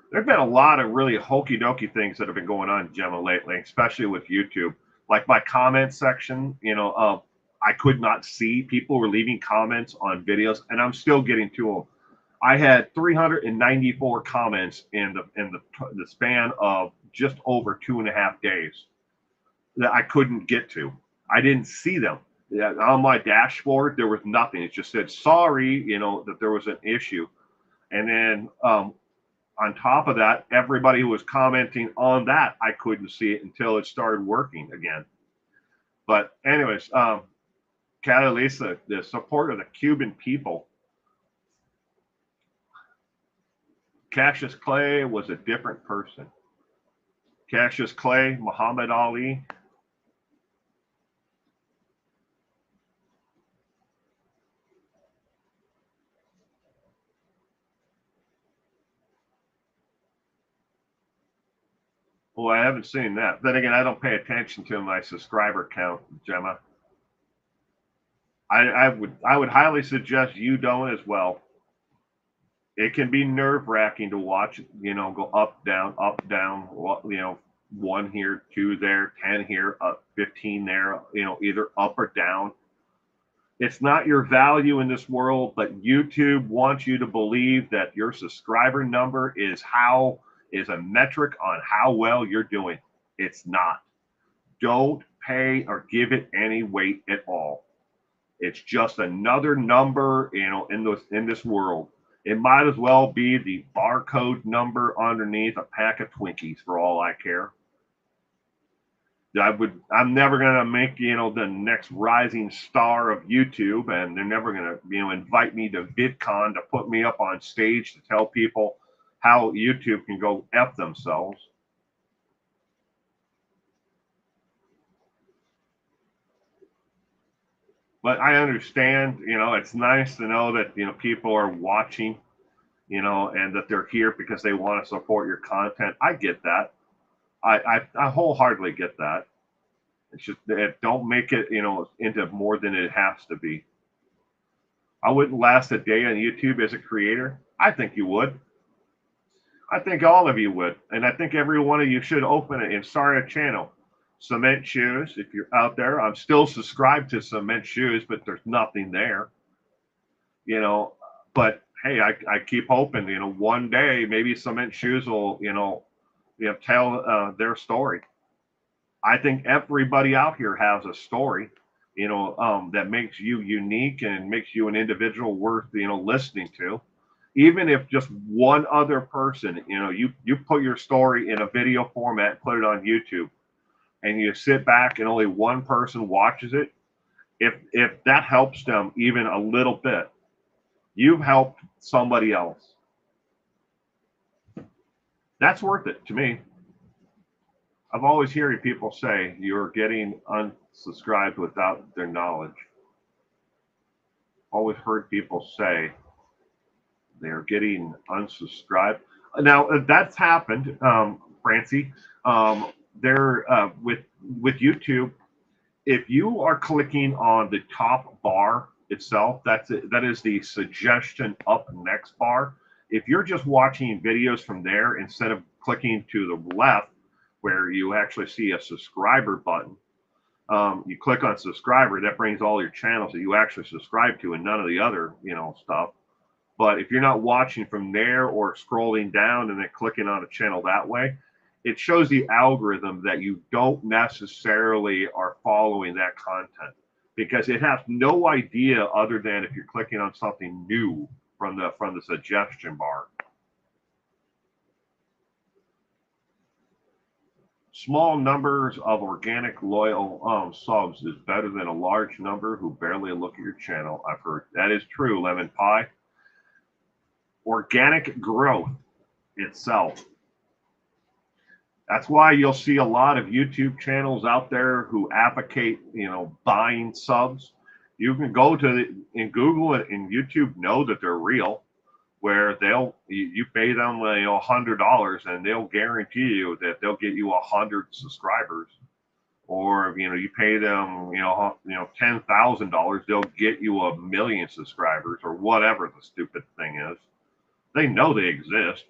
There's been a lot of really hokey dokey things that have been going on, Gemma, lately, especially with YouTube. Like my comment section, I could not see. People were leaving comments on videos, and I'm still getting to them. I had 394 comments in the span of just over 2.5 days that I couldn't get to. I didn't see them. Yeah, on my dashboard, there was nothing. It just said sorry, that there was an issue. And then on top of that, everybody who was commenting on that, I couldn't see it until it started working again. But anyways, Catalisa, the support of the Cuban people. Cassius Clay was a different person. Cassius Clay, Muhammad Ali. Well, I haven't seen that. Then again, I don't pay attention to my subscriber count, Gemma. I would highly suggest you don't as well. It can be nerve wracking to watch, go up, down, one here, two there, 10 here, 15 there, either up or down. It's not your value in this world, but YouTube wants you to believe that your subscriber number is a metric on how well you're doing. It's not. Don't pay or give it any weight at all. It's just another number, in this world. It might as well be the barcode number underneath a pack of Twinkies for all I care. I'm never gonna make the next rising star of YouTube, and they're never gonna invite me to VidCon to put me up on stage to tell people how YouTube can go F themselves. But I understand, it's nice to know that people are watching, and that they're here because they want to support your content. I get that. I wholeheartedly get that. It's just don't make it, into more than it has to be. I wouldn't last a day on YouTube as a creator. I think you would. I think all of you would, and I think every one of you should open it and start a channel. Cement Shoes, if you're out there, I'm still subscribed to Cement Shoes, but there's nothing there. But hey, I keep hoping, one day maybe Cement Shoes will, tell their story. I think everybody out here has a story, that makes you unique and makes you an individual worth, listening to. Even if just one other person, you put your story in a video format and put it on YouTube, and you sit back and only one person watches it, if that helps them even a little bit, you've helped somebody else. That's worth it to me. I've always hearing people say you're getting unsubscribed without their knowledge. Always heard people say they're getting unsubscribed. Now that's happened, Francie. With YouTube, if you are clicking on the top bar itself, that is the suggestion up next bar. If you're just watching videos from there instead of clicking to the left where you actually see a subscriber button, you click on subscriber, that brings all your channels that you actually subscribe to and none of the other stuff. But if you're not watching from there or scrolling down and then clicking on a channel that way, it shows the algorithm that you don't necessarily are following that content, because it has no idea other than if you're clicking on something new from the suggestion bar. Small numbers of organic loyal subs is better than a large number who barely look at your channel. I've heard that is true, Lemon Pie. Organic growth itself. That's why you'll see a lot of YouTube channels out there who advocate, buying subs. You can go in Google and YouTube know that they're real, where you pay them $100 and they'll guarantee you that they'll get you 100 subscribers. Or you pay them $10,000, they'll get you 1,000,000 subscribers or whatever the stupid thing is. They know they exist.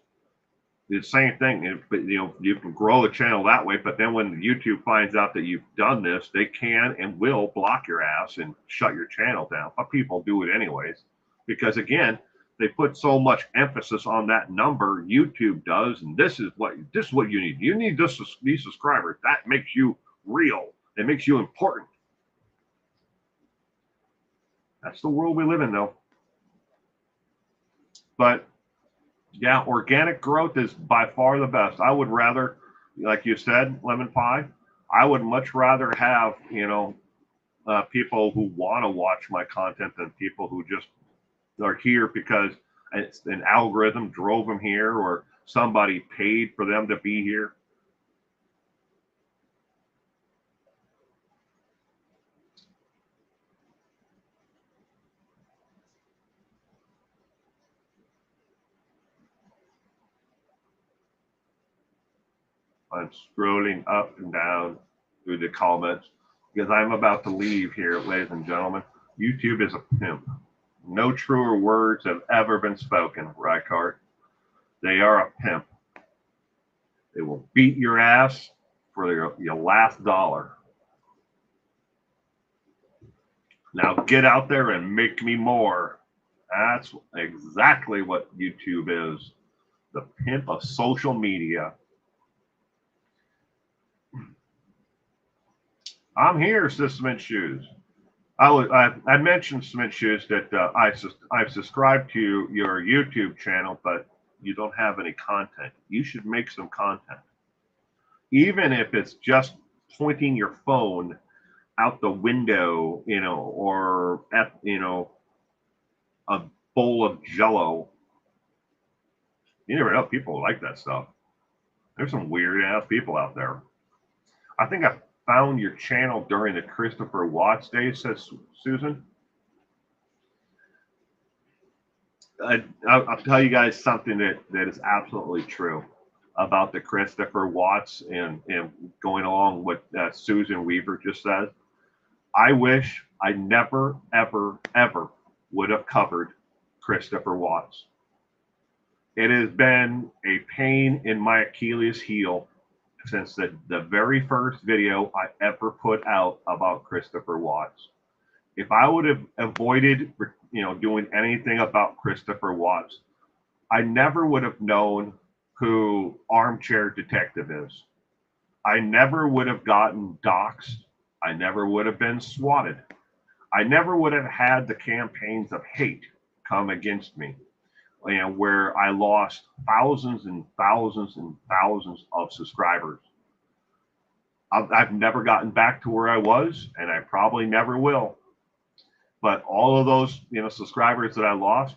The same thing, but you can grow a channel that way. But then when YouTube finds out that you've done this, they can and will block your ass and shut your channel down. But people do it anyways, because again, they put so much emphasis on that number. YouTube does, and this is what you need. You need these subscribers. That makes you real. It makes you important. That's the world we live in, though. But yeah, organic growth is by far the best. I would rather, like you said, Lemon Pie, I would much rather have, people who want to watch my content than people who just are here because it's an algorithm drove them here or somebody paid for them to be here. I'm scrolling up and down through the comments because I'm about to leave here, ladies and gentlemen. YouTube is a pimp. No truer words have ever been spoken, Reichardt. They are a pimp. They will beat your ass for your last dollar. Now get out there and make me more. That's exactly what YouTube is. The pimp of social media. I'm here, says Cement Shoes. I mentioned Cement Shoes that I've subscribed to your YouTube channel, but you don't have any content. You should make some content. Even if it's just pointing your phone out the window, or at, a bowl of Jello. You never know, people like that stuff. There's some weird ass people out there. I think I found your channel during the Christopher Watts days, says Susan. I'll tell you guys something that is absolutely true about the Christopher Watts and going along with Susan Weaver just said. I wish I never, ever, ever would have covered Christopher Watts. It has been a pain in my Achilles heel since the very first video I ever put out about Christopher Watts. If I would have avoided, doing anything about Christopher Watts, I never would have known who Armchair Detective is. I never would have gotten doxxed. I never would have been swatted. I never would have had the campaigns of hate come against me, where I lost thousands and thousands and thousands of subscribers. I've never gotten back to where I was, and I probably never will. But all of those, subscribers that I lost,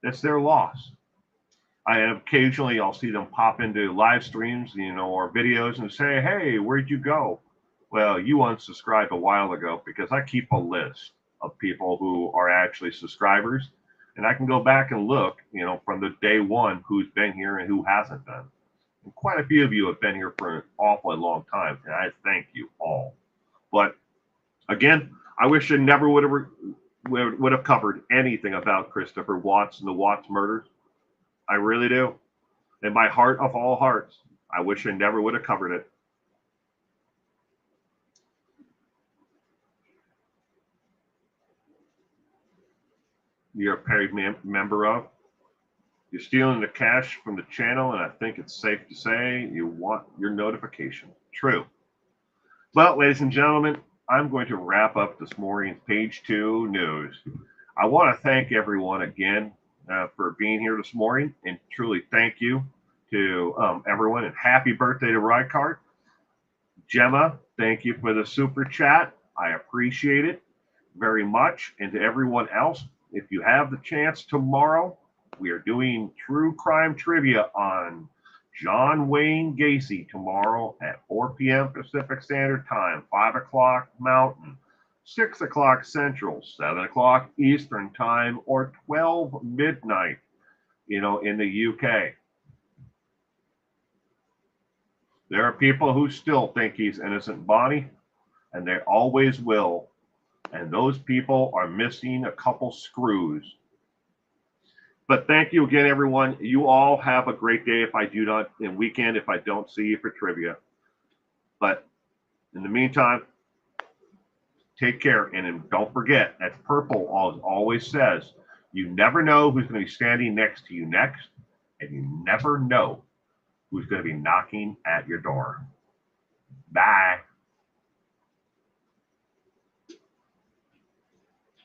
it's their loss. Occasionally I'll see them pop into live streams, or videos and say, hey, where'd you go? Well, you unsubscribed a while ago, because I keep a list of people who are actually subscribers. And I can go back and look, from the day one, who's been here and who hasn't been. And quite a few of you have been here for an awfully long time, and I thank you all. But again, I wish I never would have covered anything about Christopher Watts and the Watts murders. I really do. In my heart of all hearts, I wish I never would have covered it. You're a paid member of. You're stealing the cash from the channel, and I think it's safe to say you want your notification. True. Well, ladies and gentlemen, I'm going to wrap up this morning's Page 2 news. I want to thank everyone again for being here this morning, and truly thank you to everyone, and happy birthday to Reichardt. Gemma, thank you for the super chat. I appreciate it very much. And to everyone else, if you have the chance tomorrow, we are doing true crime trivia on John Wayne Gacy tomorrow at 4 p.m. Pacific Standard Time, 5 o'clock Mountain, 6 o'clock Central, 7 o'clock Eastern Time, or 12 midnight, in the UK. There are people who still think he's innocent, Bonnie, and they always will. And those people are missing a couple screws. But thank you again, everyone. You all have a great day and weekend if I don't see you for trivia. But in the meantime, take care. And don't forget, as Purple always says, You never know who's going to be standing next to you next, and you never know who's going to be knocking at your door. Bye.